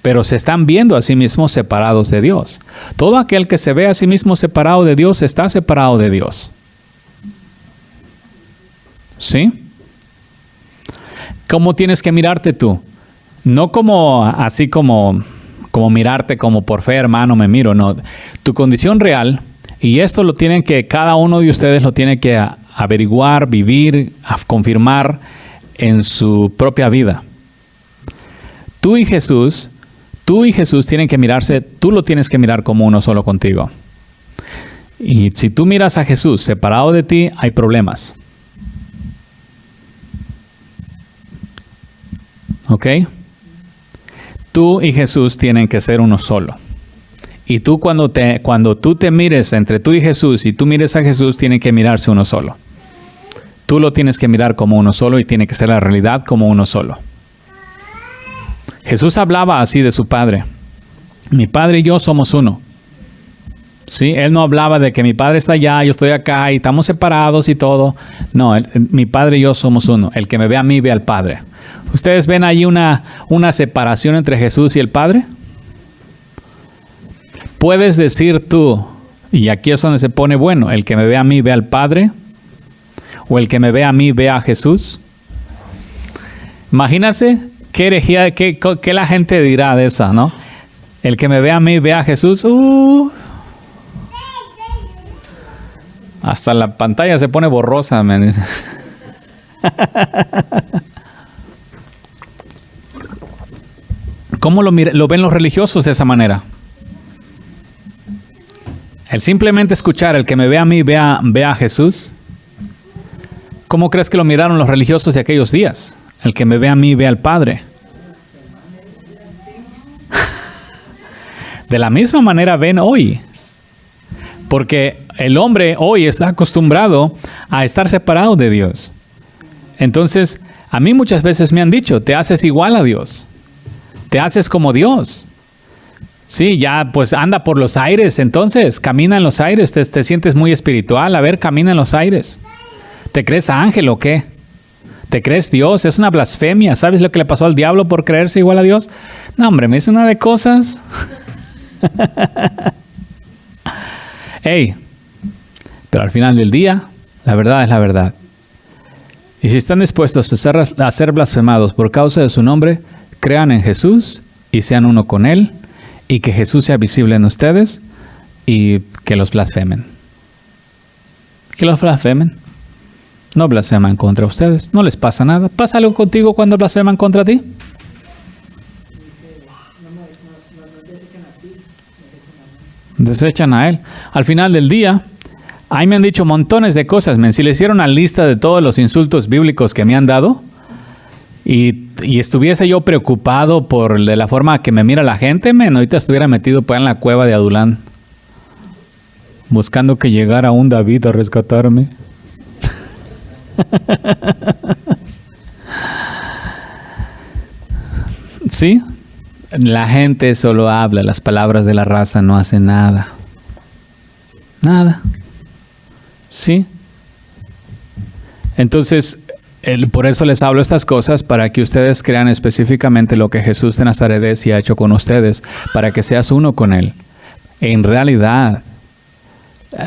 Pero se están viendo a sí mismos separados de Dios. Todo aquel que se ve a sí mismo separado de Dios está separado de Dios. ¿Sí? ¿Cómo tienes que mirarte tú? No como así como mirarte como por fe, hermano, me miro. No, tu condición real. Y esto lo tienen que, cada uno de ustedes lo tiene que averiguar, vivir, confirmar en su propia vida. Tú y Jesús tienen que mirarse, tú lo tienes que mirar como uno solo contigo. Y si tú miras a Jesús separado de ti, hay problemas. ¿Ok? Tú y Jesús tienen que ser uno solo. Y tú cuando tú te mires entre tú y Jesús y tú mires a Jesús, tienen que mirarse uno solo. Tú lo tienes que mirar como uno solo y tiene que ser la realidad como uno solo. Jesús hablaba así de su Padre. Mi Padre y yo somos uno. ¿Sí? Él no hablaba de que mi Padre está allá, yo estoy acá y estamos separados y todo. No, mi Padre y yo somos uno. El que me ve a mí ve al Padre. ¿Ustedes ven ahí una separación entre Jesús y el Padre? Puedes decir tú, y aquí es donde se pone bueno, el que me ve a mí ve al Padre, o el que me ve a mí ve a Jesús. Imagínense qué herejía, qué la gente dirá de esa, ¿no? El que me ve a mí ve a Jesús. Hasta la pantalla se pone borrosa, me dice. ¿Cómo lo ven los religiosos de esa manera? El simplemente escuchar, el que me ve a mí, ve a Jesús. ¿Cómo crees que lo miraron los religiosos de aquellos días? El que me ve a mí, ve al Padre. De la misma manera ven hoy. Porque el hombre hoy está acostumbrado a estar separado de Dios. Entonces, a mí muchas veces me han dicho, te haces igual a Dios. Te haces como Dios. Sí, ya pues anda por los aires, entonces camina en los aires, te sientes muy espiritual, a ver, camina en los aires. ¿Te crees ángel o qué? ¿Te crees Dios? Es una blasfemia. ¿Sabes lo que le pasó al diablo por creerse igual a Dios? No, hombre, me dice una de cosas. Hey, pero al final del día, la verdad es la verdad. Y si están dispuestos a ser blasfemados por causa de su nombre, crean en Jesús y sean uno con Él. Y que Jesús sea visible en ustedes y que los blasfemen. Que los blasfemen. No blasfeman contra ustedes. No les pasa nada. ¿Pasa algo contigo cuando blasfeman contra ti? Desechan a Él. Al final del día, ahí me han dicho montones de cosas. Si le hicieron una lista de todos los insultos bíblicos que me han dado, y estuviese yo preocupado por de la forma que me mira la gente, ahorita estuviera metido pues en la cueva de Adulán, buscando que llegara un David a rescatarme. ¿Sí? La gente solo habla, las palabras de la raza no hacen nada. Nada. ¿Sí? Entonces, por eso les hablo estas cosas, para que ustedes crean específicamente lo que Jesús de Nazaret sí ha hecho con ustedes, para que seas uno con Él. En realidad,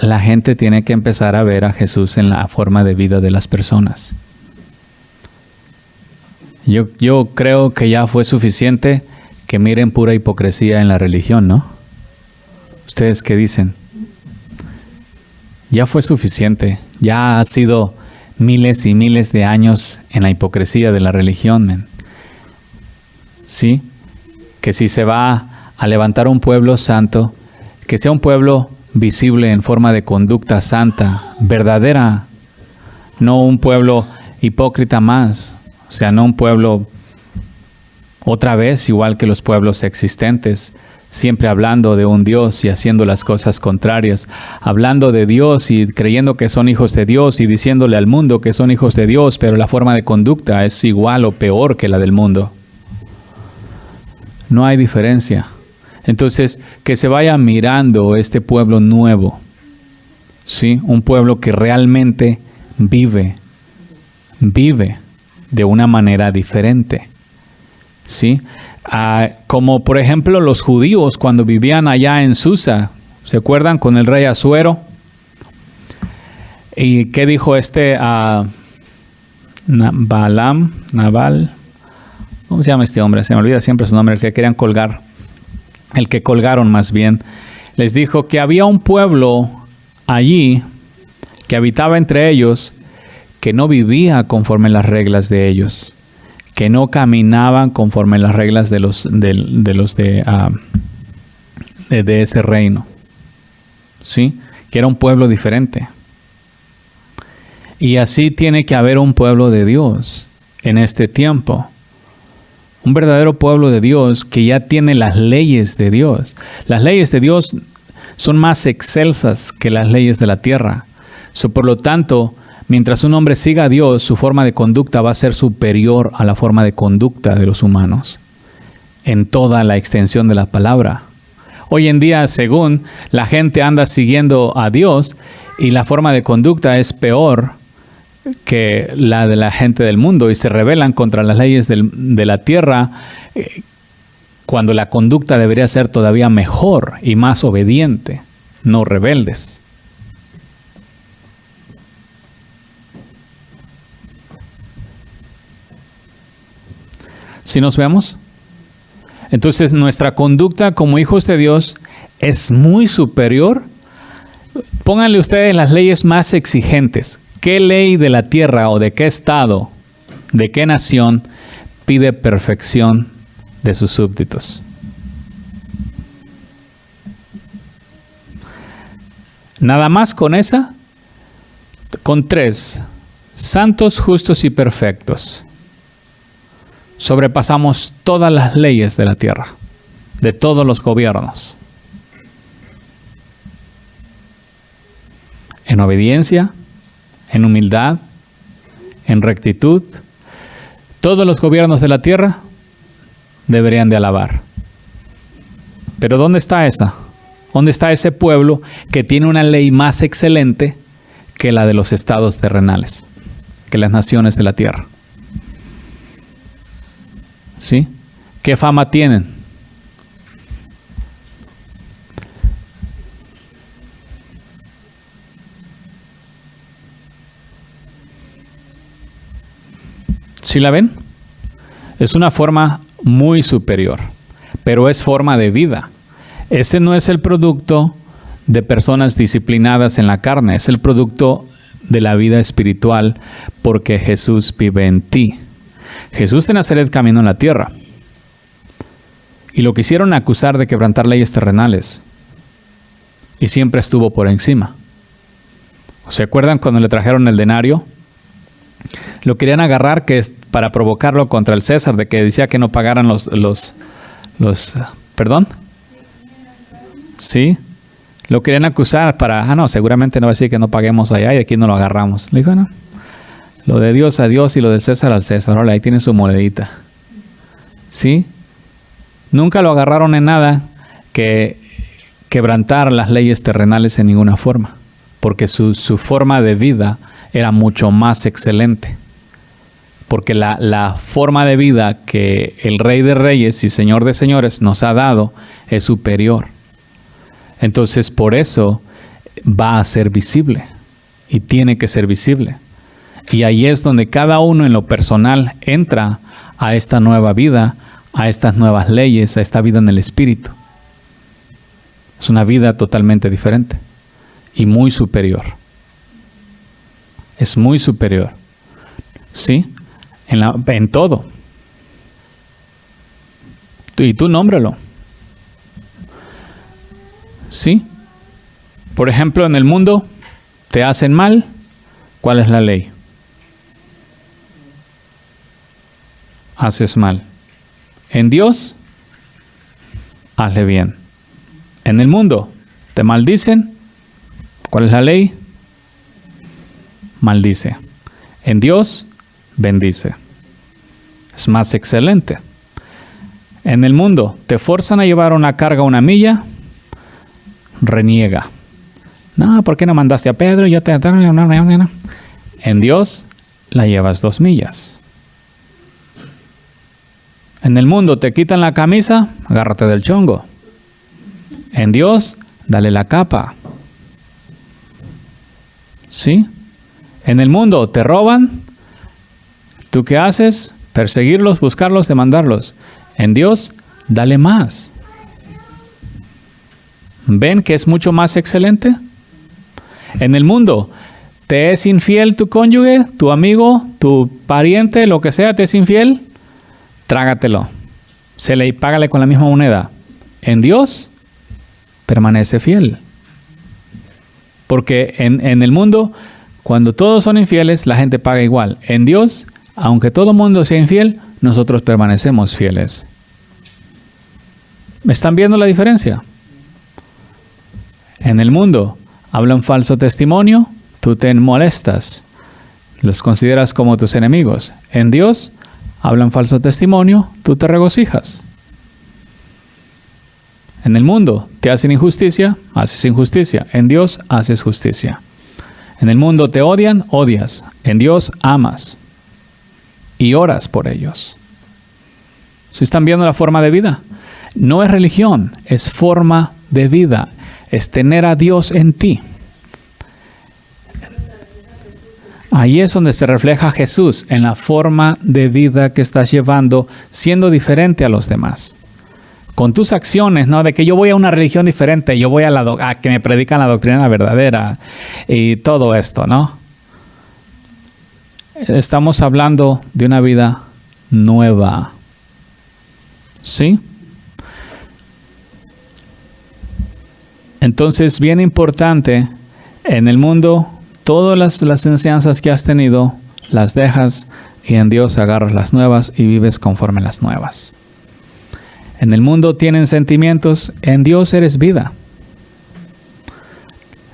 la gente tiene que empezar a ver a Jesús en la forma de vida de las personas. Yo creo que ya fue suficiente que miren pura hipocresía en la religión, ¿no? ¿Ustedes qué dicen? Ya fue suficiente. Ya ha sido miles y miles de años en la hipocresía de la religión, man. Sí, que si se va a levantar un pueblo santo, que sea un pueblo visible en forma de conducta santa, verdadera, no un pueblo hipócrita más, o sea, no un pueblo otra vez igual que los pueblos existentes, siempre hablando de un Dios y haciendo las cosas contrarias, hablando de Dios y creyendo que son hijos de Dios y diciéndole al mundo que son hijos de Dios, pero la forma de conducta es igual o peor que la del mundo. No hay diferencia. Entonces, que se vaya mirando este pueblo nuevo, ¿sí? Un pueblo que realmente vive de una manera diferente, ¿sí? Como por ejemplo los judíos cuando vivían allá en Susa, ¿se acuerdan? Con el rey Asuero. ¿Y qué dijo Nabal? ¿Cómo se llama este hombre? Se me olvida siempre su nombre, el que querían colgar. El que colgaron más bien. Les dijo que había un pueblo allí que habitaba entre ellos que no vivía conforme las reglas de ellos, que no caminaban conforme las reglas de ese reino, ¿sí? Que era un pueblo diferente. Y así tiene que haber un pueblo de Dios en este tiempo. Un verdadero pueblo de Dios que ya tiene las leyes de Dios. Las leyes de Dios son más excelsas que las leyes de la tierra. Por lo tanto, mientras un hombre siga a Dios, su forma de conducta va a ser superior a la forma de conducta de los humanos, en toda la extensión de la palabra. Hoy en día, según la gente anda siguiendo a Dios y la forma de conducta es peor que la de la gente del mundo y se rebelan contra las leyes de la tierra, cuando la conducta debería ser todavía mejor y más obediente, no rebeldes. ¿Sí nos vemos? Entonces nuestra conducta como hijos de Dios es muy superior. Pónganle ustedes las leyes más exigentes. ¿Qué ley de la tierra o de qué estado, de qué nación pide perfección de sus súbditos? Nada más con esa, con 3, santos, justos y perfectos. Sobrepasamos todas las leyes de la tierra, de todos los gobiernos. En obediencia, en humildad, en rectitud, todos los gobiernos de la tierra deberían de alabar. Pero ¿dónde está esa? ¿Dónde está ese pueblo que tiene una ley más excelente que la de los estados terrenales, que las naciones de la tierra? ¿Sí? ¿Qué fama tienen? ¿Sí la ven? Es una forma muy superior, pero es forma de vida. Este no es el producto de personas disciplinadas en la carne, es el producto de la vida espiritual, porque Jesús vive en ti. Jesús de Nazaret caminó en la tierra y lo quisieron acusar de quebrantar leyes terrenales y siempre estuvo por encima. ¿Se acuerdan cuando le trajeron el denario? Lo querían agarrar para provocarlo contra el César, de que decía que no pagaran los ¿perdón? Sí, lo querían acusar no, seguramente no va a decir que no paguemos allá y aquí no lo agarramos. Le dijo, no, lo de Dios a Dios y lo del César al César. Ahora ahí tiene su monedita. ¿Sí? Nunca lo agarraron en nada que quebrantar las leyes terrenales en ninguna forma, porque su forma de vida era mucho más excelente. Porque la forma de vida que el Rey de Reyes y Señor de Señores nos ha dado es superior. Entonces, por eso va a ser visible y tiene que ser visible. Y ahí es donde cada uno en lo personal entra a esta nueva vida, a estas nuevas leyes, a esta vida en el Espíritu. Es una vida totalmente diferente y muy superior. Es muy superior. ¿Sí? En todo. Y tú nómbralo. ¿Sí? Por ejemplo, en el mundo te hacen mal, ¿cuál es la ley? Haces mal. En Dios, hazle bien. En el mundo te maldicen, ¿cuál es la ley? Maldice. En Dios, bendice. Es más excelente. En el mundo te forzan a llevar una carga una milla, reniega. No, ¿por qué no mandaste a Pedro? Yo te... En Dios la llevas 2 millas. En el mundo te quitan la camisa, agárrate del chongo. En Dios, dale la capa. ¿Sí? En el mundo te roban, ¿tú qué haces? Perseguirlos, buscarlos, demandarlos. En Dios, dale más. ¿Ven que es mucho más excelente? En el mundo, ¿te es infiel tu cónyuge, tu amigo, tu pariente, lo que sea, te es infiel? Trágatelo. Págale con la misma moneda. En Dios, permanece fiel. Porque en el mundo, cuando todos son infieles, la gente paga igual. En Dios, aunque todo mundo sea infiel, nosotros permanecemos fieles. ¿Me están viendo la diferencia? En el mundo, hablan falso testimonio, tú te molestas. Los consideras como tus enemigos. En Dios, hablan falso testimonio, tú te regocijas. En el mundo te hacen injusticia, haces injusticia. En Dios haces justicia. En el mundo te odian, odias. En Dios amas. Y oras por ellos. ¿Sí están viendo la forma de vida? No es religión, es forma de vida. Es tener a Dios en ti. Ahí es donde se refleja Jesús, en la forma de vida que estás llevando, siendo diferente a los demás. Con tus acciones, ¿no? De que yo voy a una religión diferente, yo voy a que me predican la doctrina verdadera y todo esto, ¿no? Estamos hablando de una vida nueva. ¿Sí? Entonces, bien importante, en el mundo, todas las enseñanzas que has tenido, las dejas y en Dios agarras las nuevas y vives conforme a las nuevas. En el mundo tienen sentimientos, en Dios eres vida.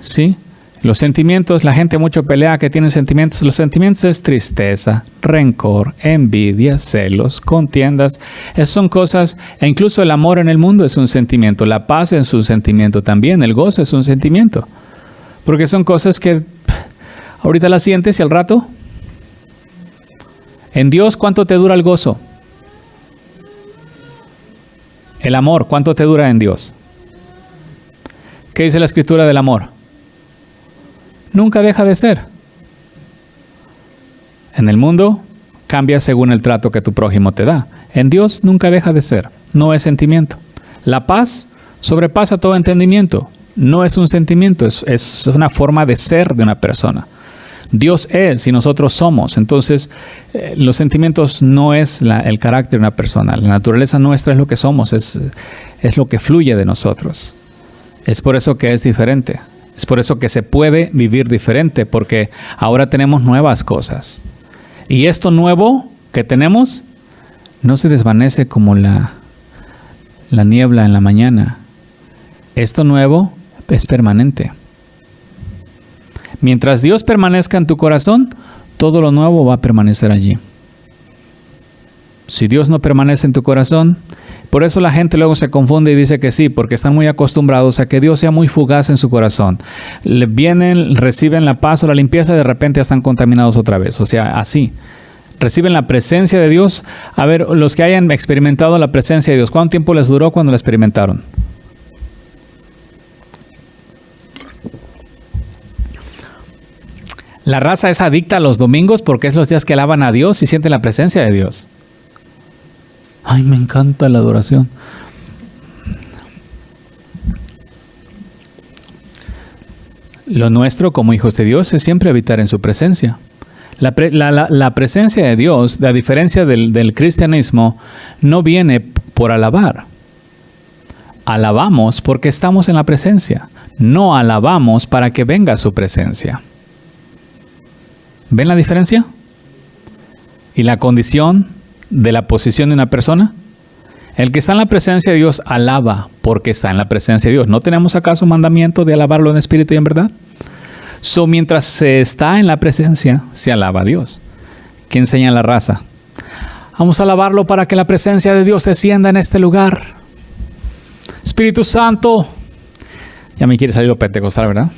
¿Sí? Los sentimientos, la gente mucho pelea que tienen sentimientos. Los sentimientos es tristeza, rencor, envidia, celos, contiendas. Esas son cosas, e incluso el amor en el mundo es un sentimiento. La paz es un sentimiento también. El gozo es un sentimiento. Porque son cosas que ahorita las sientes y al rato. En Dios, ¿cuánto te dura el gozo? El amor, ¿cuánto te dura en Dios? ¿Qué dice la Escritura del amor? Nunca deja de ser. En el mundo cambia según el trato que tu prójimo te da. En Dios nunca deja de ser. No es sentimiento. La paz sobrepasa todo entendimiento. No es un sentimiento, es una forma de ser de una persona. Dios es y nosotros somos. Entonces, los sentimientos no es el carácter de una persona. La naturaleza nuestra es lo que somos, es lo que fluye de nosotros. Es por eso que es diferente. Es por eso que se puede vivir diferente, porque ahora tenemos nuevas cosas. Y esto nuevo que tenemos no se desvanece como la niebla en la mañana. Esto nuevo es permanente. Mientras Dios permanezca en tu corazón, todo lo nuevo va a permanecer allí. Si Dios no permanece en tu corazón, por eso la gente luego se confunde y dice que sí, porque están muy acostumbrados a que Dios sea muy fugaz en su corazón. Vienen, reciben la paz o la limpieza, de repente están contaminados otra vez. O sea, así. Reciben la presencia de Dios. A ver, los que hayan experimentado la presencia de Dios, ¿cuánto tiempo les duró cuando la experimentaron? La raza es adicta a los domingos porque es los días que alaban a Dios y sienten la presencia de Dios. Ay, me encanta la adoración. Lo nuestro como hijos de Dios es siempre habitar en su presencia. La presencia de Dios, a diferencia del cristianismo, no viene por alabar. Alabamos porque estamos en la presencia. no alabamos para que venga a su presencia. ¿Ven la diferencia? ¿Y la condición de la posición de una persona? El que está en la presencia de Dios alaba porque está en la presencia de Dios. ¿No tenemos acaso mandamiento de alabarlo en espíritu y en verdad? Mientras se está en la presencia, se alaba a Dios. ¿Qué enseña la raza? Vamos a alabarlo para que la presencia de Dios descienda en este lugar. Espíritu Santo. Ya me quiere salir lo pentecostal, ¿verdad?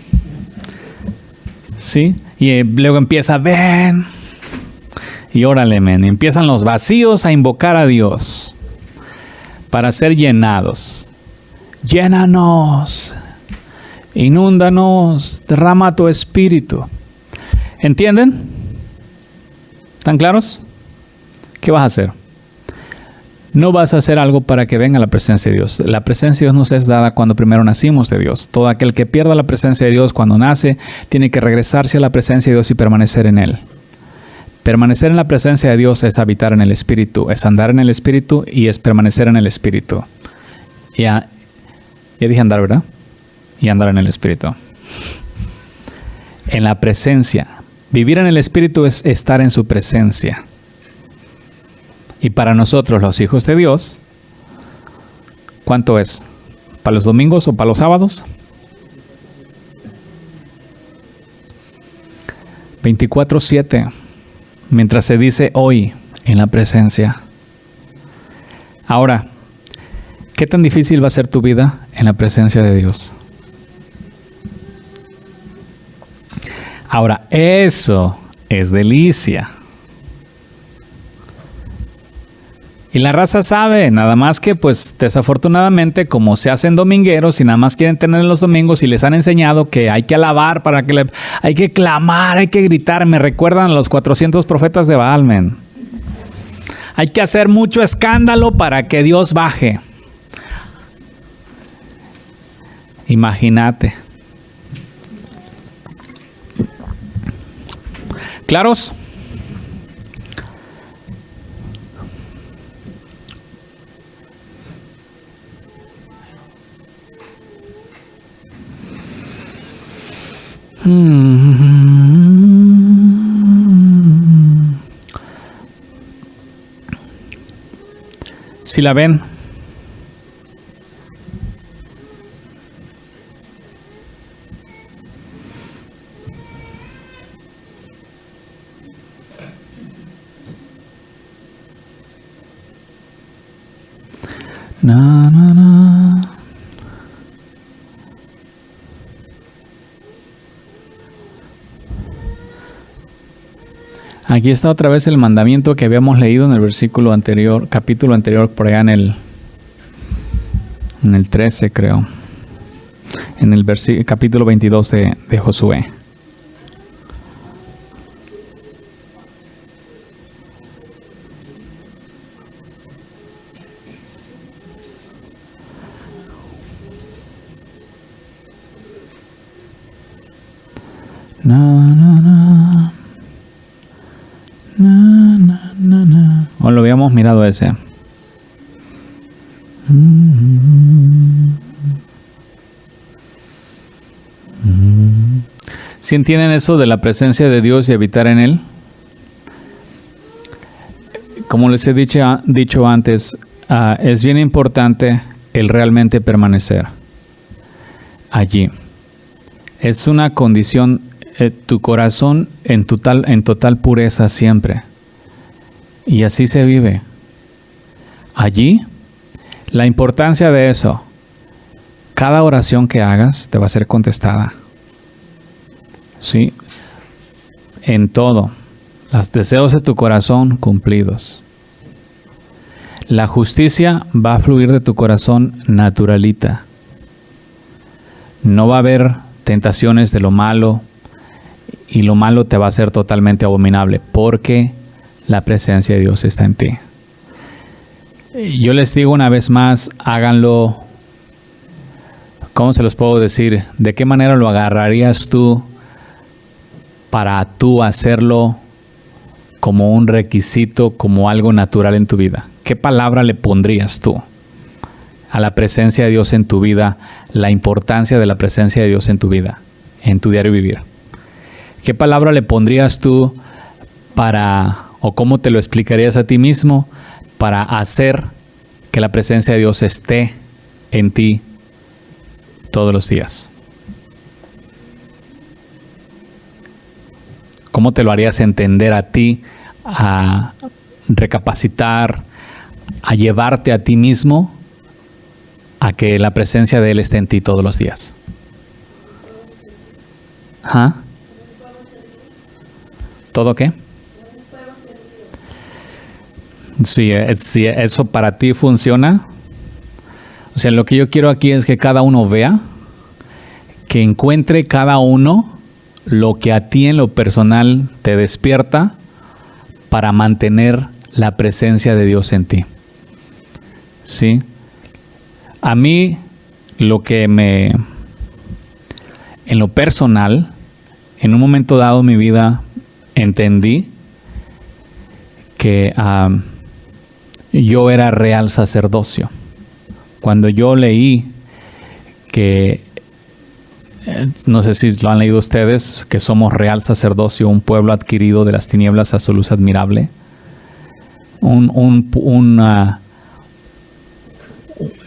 Sí. Y luego empieza, ven. Y órale, men. Empiezan los vacíos a invocar a Dios para ser llenados. Llénanos. Inúndanos. Derrama tu espíritu. ¿Entienden? ¿Están claros? ¿Qué vas a hacer? No vas a hacer algo para que venga la presencia de Dios. La presencia de Dios nos es dada cuando primero nacimos de Dios. Todo aquel que pierda la presencia de Dios cuando nace, tiene que regresarse a la presencia de Dios y permanecer en Él. Permanecer en la presencia de Dios es habitar en el Espíritu, es andar en el Espíritu y es permanecer en el Espíritu. Ya dije andar, ¿verdad? Y andar en el Espíritu. En la presencia. Vivir en el Espíritu es estar en su presencia. Y para nosotros, los hijos de Dios, ¿cuánto es? ¿Para los domingos o para los sábados? 24/7, mientras se dice hoy en la presencia. Ahora, ¿qué tan difícil va a ser tu vida en la presencia de Dios? Ahora, eso es delicia. Y la raza sabe, nada más que pues desafortunadamente como se hacen domingueros y nada más quieren tener los domingos y les han enseñado que hay que alabar, hay que clamar, hay que gritar. Me recuerdan a los 400 profetas de Baal, men. Hay que hacer mucho escándalo para que Dios baje. Imagínate. ¿Claros? Si la ven, na, na, na. Aquí está otra vez el mandamiento que habíamos leído en el versículo anterior, capítulo anterior, por allá en el 13, creo. En el capítulo 22 de Josué. O lo habíamos mirado ese. ¿Sí entienden eso de la presencia de Dios y habitar en Él? Como les he dicho antes, es bien importante el realmente permanecer allí. Es una condición, tu corazón en total pureza siempre. Y así se vive. Allí, la importancia de eso, cada oración que hagas te va a ser contestada. ¿Sí? En todo. Los deseos de tu corazón cumplidos. La justicia va a fluir de tu corazón naturalita. No va a haber tentaciones de lo malo y lo malo te va a ser totalmente abominable porque la presencia de Dios está en ti. Yo les digo una vez más, háganlo. ¿Cómo se los puedo decir? ¿De qué manera lo agarrarías tú para tú hacerlo como un requisito, como algo natural en tu vida? ¿Qué palabra le pondrías tú? a la presencia de Dios en tu vida, la importancia de la presencia de Dios en tu vida, en tu diario vivir? ¿Qué palabra le pondrías tú o cómo te lo explicarías a ti mismo para hacer que la presencia de Dios esté en ti todos los días? ¿Cómo te lo harías entender a ti, a recapacitar, a llevarte a ti mismo a que la presencia de Él esté en ti todos los días? ¿Ah? ¿Todo qué? Si eso para ti funciona. O sea, lo que yo quiero aquí es que cada uno vea, que encuentre cada uno lo que a ti en lo personal te despierta para mantener la presencia de Dios en ti. ¿Sí? A mí, en lo personal, en un momento dado de mi vida, entendí que yo era real sacerdocio. Cuando yo leí que, no sé si lo han leído ustedes, que somos real sacerdocio, un pueblo adquirido de las tinieblas a su luz admirable,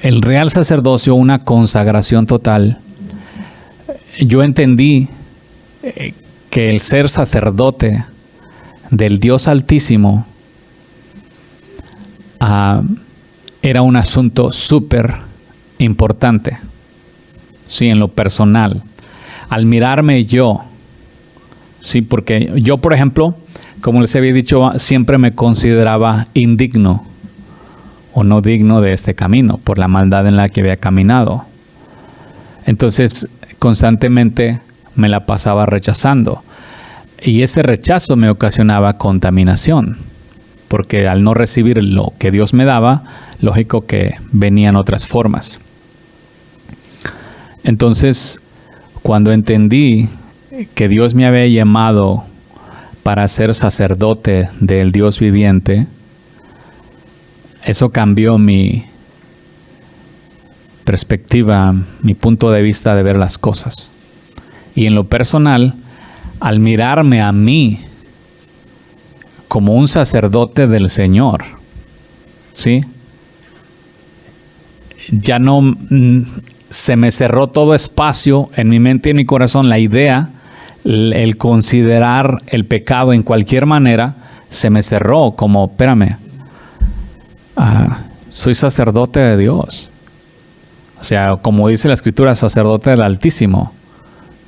el real sacerdocio, una consagración total. Yo entendí que el ser sacerdote del Dios Altísimo era un asunto súper importante, sí, en lo personal. Al mirarme yo, sí, porque yo, por ejemplo, como les había dicho, siempre me consideraba indigno o no digno de este camino por la maldad en la que había caminado. Entonces, constantemente me la pasaba rechazando. Y ese rechazo me ocasionaba contaminación, porque al no recibir lo que Dios me daba, lógico que venían otras formas. Entonces, cuando entendí que Dios me había llamado para ser sacerdote del Dios viviente, eso cambió mi perspectiva, mi punto de vista de ver las cosas. Y en lo personal, al mirarme a mí como un sacerdote del Señor, ¿sí? Ya no se me cerró todo espacio en mi mente y en mi corazón. La idea, el considerar el pecado en cualquier manera, se me cerró como, espérame, soy sacerdote de Dios. O sea, como dice la Escritura, sacerdote del Altísimo.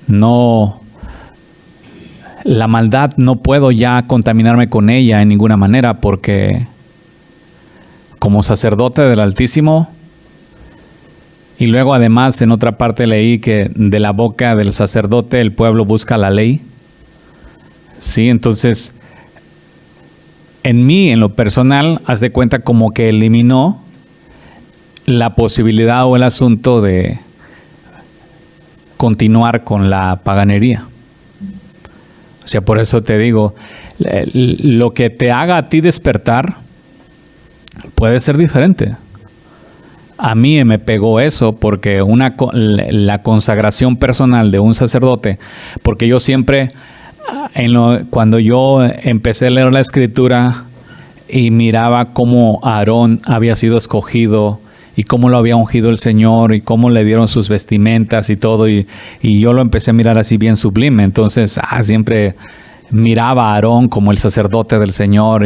No, la maldad no puedo ya contaminarme con ella en ninguna manera, porque como sacerdote del Altísimo. Y luego además en otra parte leí que de la boca del sacerdote el pueblo busca la ley. Sí, entonces en mí, en lo personal, haz de cuenta como que eliminó la posibilidad o el asunto de continuar con la paganería. O sea, por eso te digo, lo que te haga a ti despertar puede ser diferente. A mí me pegó eso porque la consagración personal de un sacerdote, porque yo siempre, cuando yo empecé a leer la Escritura y miraba cómo Aarón había sido escogido y cómo lo había ungido el Señor y cómo le dieron sus vestimentas y todo, y yo lo empecé a mirar así bien sublime. Entonces siempre miraba a Aarón como el sacerdote del Señor,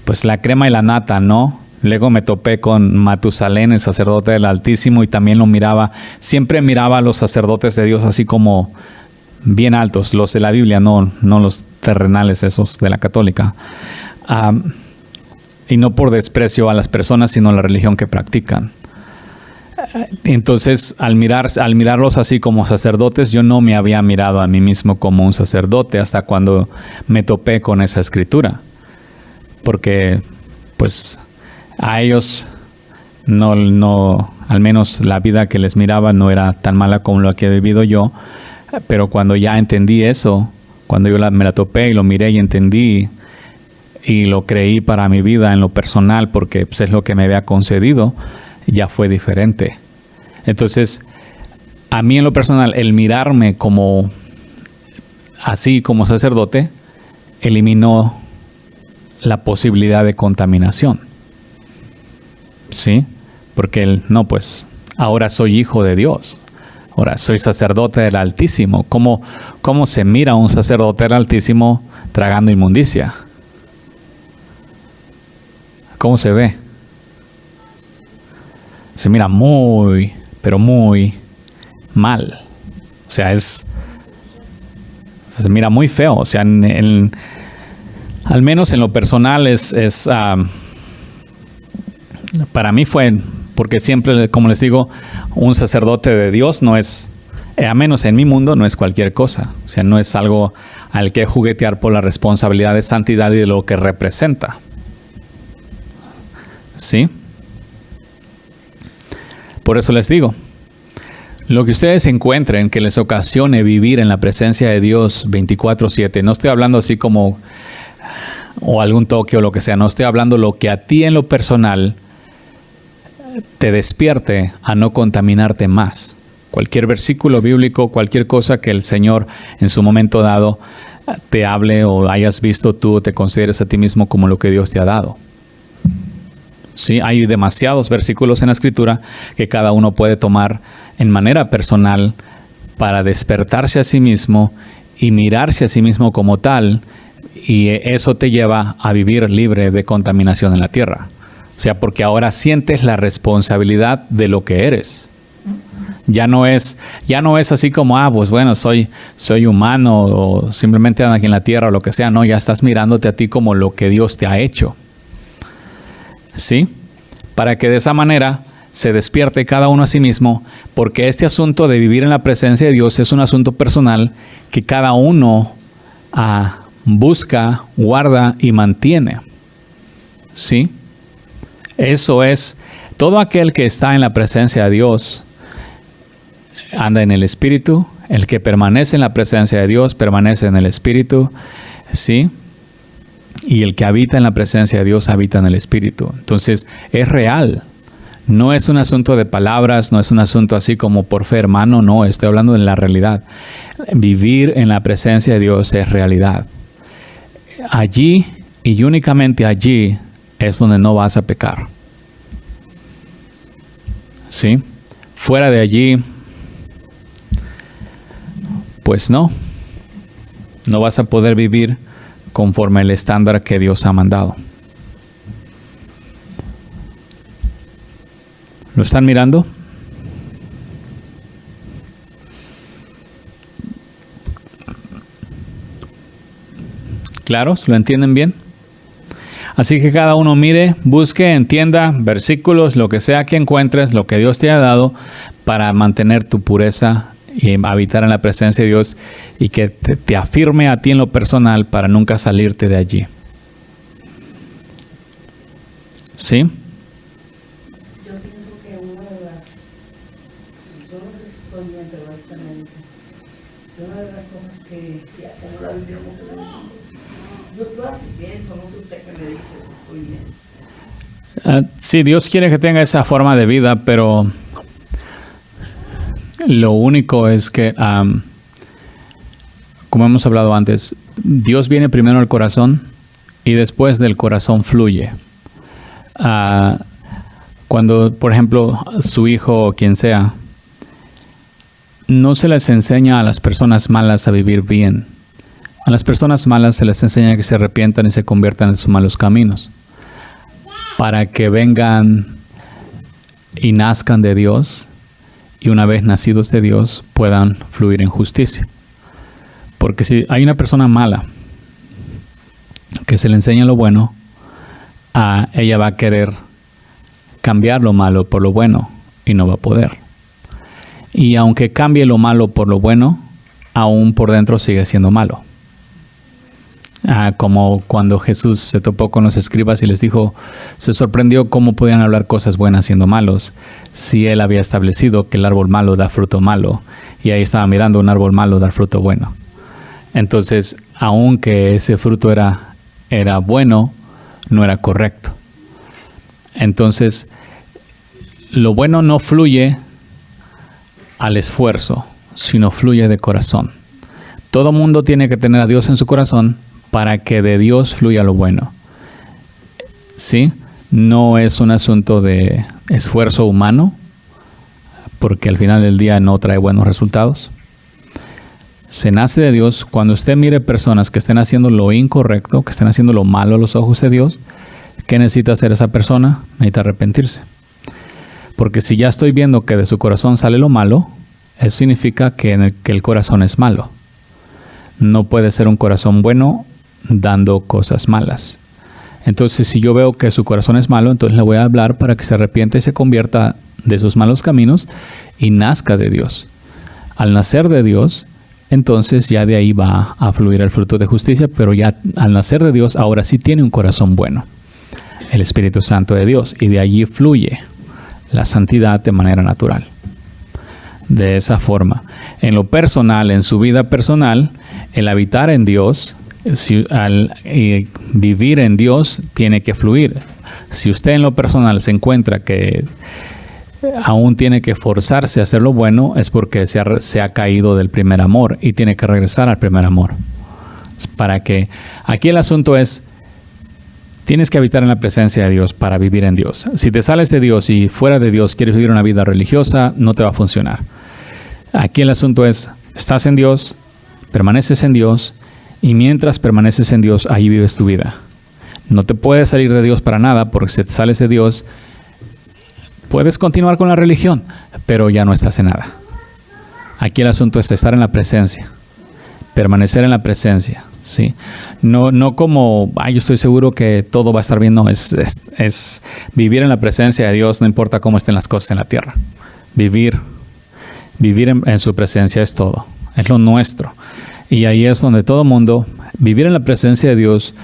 pues la crema y la nata, ¿no? Luego me topé con Matusalén, el sacerdote del Altísimo, y también siempre miraba a los sacerdotes de Dios así como bien altos, los de la Biblia, no los terrenales esos de la católica. Y no por desprecio a las personas, sino a la religión que practican. Entonces, al mirarlos así como sacerdotes, yo no me había mirado a mí mismo como un sacerdote hasta cuando me topé con esa Escritura. Porque, pues, a ellos al menos la vida que les miraba no era tan mala como la que he vivido yo. Pero cuando ya entendí eso, cuando yo me la topé y lo miré y entendí y lo creí para mi vida en lo personal, porque pues, es lo que me había concedido, ya fue diferente. Entonces, a mí en lo personal, el mirarme como así como sacerdote, eliminó la posibilidad de contaminación. ¿Sí? Porque pues ahora soy hijo de Dios. Ahora soy sacerdote del Altísimo. ¿Cómo se mira un sacerdote del Altísimo tragando inmundicia? ¿Cómo se ve? Se mira muy, pero muy mal. O sea, se mira muy feo. O sea, al menos en lo personal para mí fue, porque siempre, como les digo, un sacerdote de Dios no es, a menos en mi mundo, no es cualquier cosa. O sea, no es algo al que juguetear por la responsabilidad de santidad y de lo que representa. ¿Sí? Por eso les digo, lo que ustedes encuentren que les ocasione vivir en la presencia de Dios 24/7, no estoy hablando así como, o algún toque o lo que sea, no estoy hablando lo que a ti en lo personal te despierte a no contaminarte más. Cualquier versículo bíblico, cualquier cosa que el Señor en su momento dado te hable o hayas visto tú, te consideres a ti mismo como lo que Dios te ha dado. Sí, hay demasiados versículos en la Escritura que cada uno puede tomar en manera personal para despertarse a sí mismo y mirarse a sí mismo como tal, y eso te lleva a vivir libre de contaminación en la tierra. O sea, porque ahora sientes la responsabilidad de lo que eres. Ya no es así como, pues bueno, soy humano o simplemente ando aquí en la tierra o lo que sea. No, ya estás mirándote a ti como lo que Dios te ha hecho. ¿Sí? Para que de esa manera se despierte cada uno a sí mismo, porque este asunto de vivir en la presencia de Dios es un asunto personal que cada uno busca, guarda y mantiene. ¿Sí? Eso es, todo aquel que está en la presencia de Dios anda en el Espíritu. El que permanece en la presencia de Dios permanece en el Espíritu. ¿Sí? Y el que habita en la presencia de Dios habita en el Espíritu. Entonces, es real. No es un asunto de palabras, no es un asunto así como por fe, hermano. No, estoy hablando de la realidad. Vivir en la presencia de Dios es realidad. Allí y únicamente allí es donde no vas a pecar. ¿Sí? Fuera de allí, pues no vas a poder vivir conforme al estándar que Dios ha mandado. ¿Lo están mirando? ¿Claros? ¿Lo entienden bien? Así que cada uno mire, busque, entienda versículos, lo que sea que encuentres, lo que Dios te ha dado para mantener tu pureza y habitar en la presencia de Dios, y que te afirme a ti en lo personal para nunca salirte de allí. ¿Sí? Yo pienso que una de las, yo no sé si estoy bien, pero esta me dice, que una de las cosas que, ya como la Biblia no se le dice, yo así pienso, no sé usted qué me dice, si estoy bien. Sí, Dios quiere que tenga esa forma de vida, pero lo único es que, como hemos hablado antes, Dios viene primero al corazón y después del corazón fluye. Cuando, por ejemplo, su hijo o quien sea, no se les enseña a las personas malas a vivir bien. A las personas malas se les enseña que se arrepientan y se conviertan en sus malos caminos, para que vengan y nazcan de Dios, y una vez nacidos de Dios puedan fluir en justicia. Porque si hay una persona mala que se le enseña lo bueno, ella va a querer cambiar lo malo por lo bueno y no va a poder. Y aunque cambie lo malo por lo bueno, aún por dentro sigue siendo malo. Como cuando Jesús se topó con los escribas y les dijo, se sorprendió cómo podían hablar cosas buenas siendo malos, si él había establecido que el árbol malo da fruto malo, y ahí estaba mirando un árbol malo dar fruto bueno. Entonces, aunque ese fruto era bueno, no era correcto. Entonces, lo bueno no fluye al esfuerzo, sino fluye de corazón. Todo mundo tiene que tener a Dios en su corazón para que de Dios fluya lo bueno. ¿Sí? No es un asunto de esfuerzo humano, porque al final del día no trae buenos resultados. Se nace de Dios. Cuando usted mire personas que estén haciendo lo incorrecto, que estén haciendo lo malo a los ojos de Dios, ¿qué necesita hacer esa persona? Necesita arrepentirse. Porque si ya estoy viendo que de su corazón sale lo malo, eso significa que el corazón es malo. No puede ser un corazón bueno dando cosas malas. Entonces, si yo veo que su corazón es malo, entonces le voy a hablar para que se arrepienta y se convierta de sus malos caminos y nazca de Dios. Al nacer de Dios, entonces ya de ahí va a fluir el fruto de justicia, pero ya al nacer de Dios, ahora sí tiene un corazón bueno, el Espíritu Santo de Dios, y de allí fluye la santidad de manera natural. De esa forma, en lo personal, en su vida personal, el habitar en Dios, al vivir en Dios, tiene que fluir. Si usted en lo personal se encuentra que aún tiene que forzarse a hacer lo bueno, es porque se ha caído del primer amor y tiene que regresar al primer amor. Para que, aquí el asunto es, tienes que habitar en la presencia de Dios para vivir en Dios. Si te sales de Dios y fuera de Dios quieres vivir una vida religiosa, no te va a funcionar. Aquí el asunto es, estás en Dios, permaneces en Dios, y mientras permaneces en Dios, ahí vives tu vida. No te puedes salir de Dios para nada, porque si te sales de Dios, puedes continuar con la religión, pero ya no estás en nada. Aquí el asunto es estar en la presencia, permanecer en la presencia, ¿sí? No como, yo estoy seguro que todo va a estar bien. No, es vivir en la presencia de Dios, no importa cómo estén las cosas en la tierra. Vivir en su presencia es todo, es lo nuestro. Y ahí es donde todo mundo, vivir en la presencia de Dios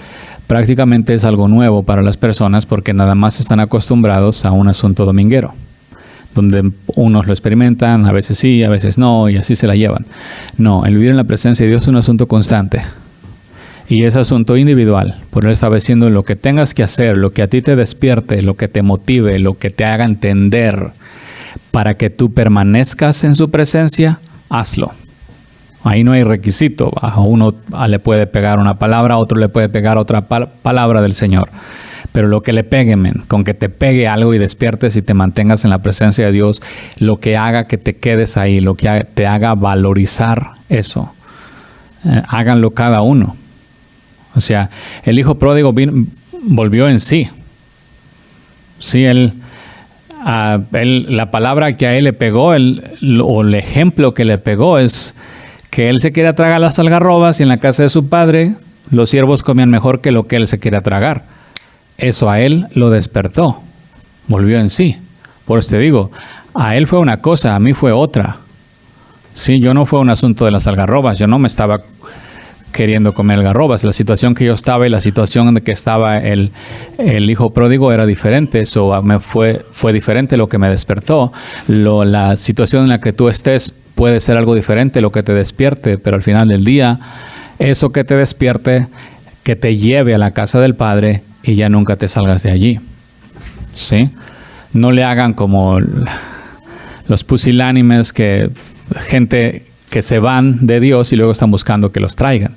prácticamente es algo nuevo para las personas, porque nada más están acostumbrados a un asunto dominguero, donde unos lo experimentan, a veces sí, a veces no, y así se la llevan. No, el vivir en la presencia de Dios es un asunto constante. Y es asunto individual. Por él está diciendo lo que tengas que hacer, lo que a ti te despierte, lo que te motive, lo que te haga entender para que tú permanezcas en su presencia, hazlo. Ahí no hay requisito. A uno le puede pegar una palabra, a otro le puede pegar otra palabra del Señor. Pero lo que le pegue, con que te pegue algo y despiertes y te mantengas en la presencia de Dios, lo que haga que te quedes ahí, lo que te haga valorizar eso, háganlo cada uno. O sea, el hijo pródigo volvió en sí. Sí, la palabra que a él le pegó, o el ejemplo que le pegó es que él se quería tragar las algarrobas y en la casa de su padre los siervos comían mejor que lo que él se quería tragar. Eso a él lo despertó, volvió en sí. Por eso te digo, a él fue una cosa, a mí fue otra. Sí, yo no fue un asunto de las algarrobas, yo no me estaba queriendo comer algarrobas. La situación que yo estaba y la situación en que estaba el hijo pródigo era diferente. Eso fue diferente lo que me despertó. La situación en la que tú estés puede ser algo diferente lo que te despierte, pero al final del día, eso que te despierte, que te lleve a la casa del Padre y ya nunca te salgas de allí. ¿Sí? No le hagan como los pusilánimes, que gente que se van de Dios y luego están buscando que los traigan.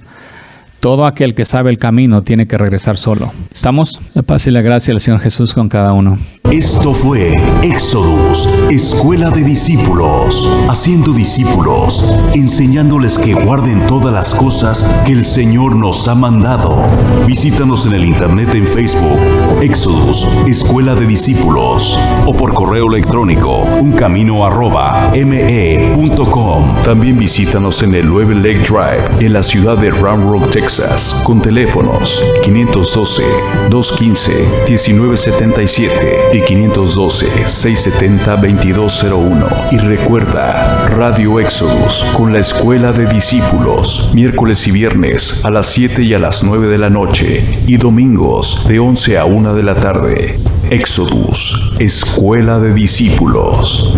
Todo aquel que sabe el camino tiene que regresar solo. ¿Estamos? La paz y la gracia del Señor Jesús con cada uno. Esto fue Éxodus, Escuela de Discípulos, haciendo discípulos, enseñándoles que guarden todas las cosas que el Señor nos ha mandado. Visítanos en el internet en Facebook, Éxodus, Escuela de Discípulos, o por correo electrónico, uncamino@me.com. También visítanos en el 9 Lake Drive, en la ciudad de Round Rock, Texas, con teléfonos 512-215-1977 y 512-670-2201. Y recuerda, Radio Éxodus con la Escuela de Discípulos, miércoles y viernes a las 7 y a las 9 de la noche y domingos de 11 a 1 de la tarde. Éxodus, Escuela de Discípulos.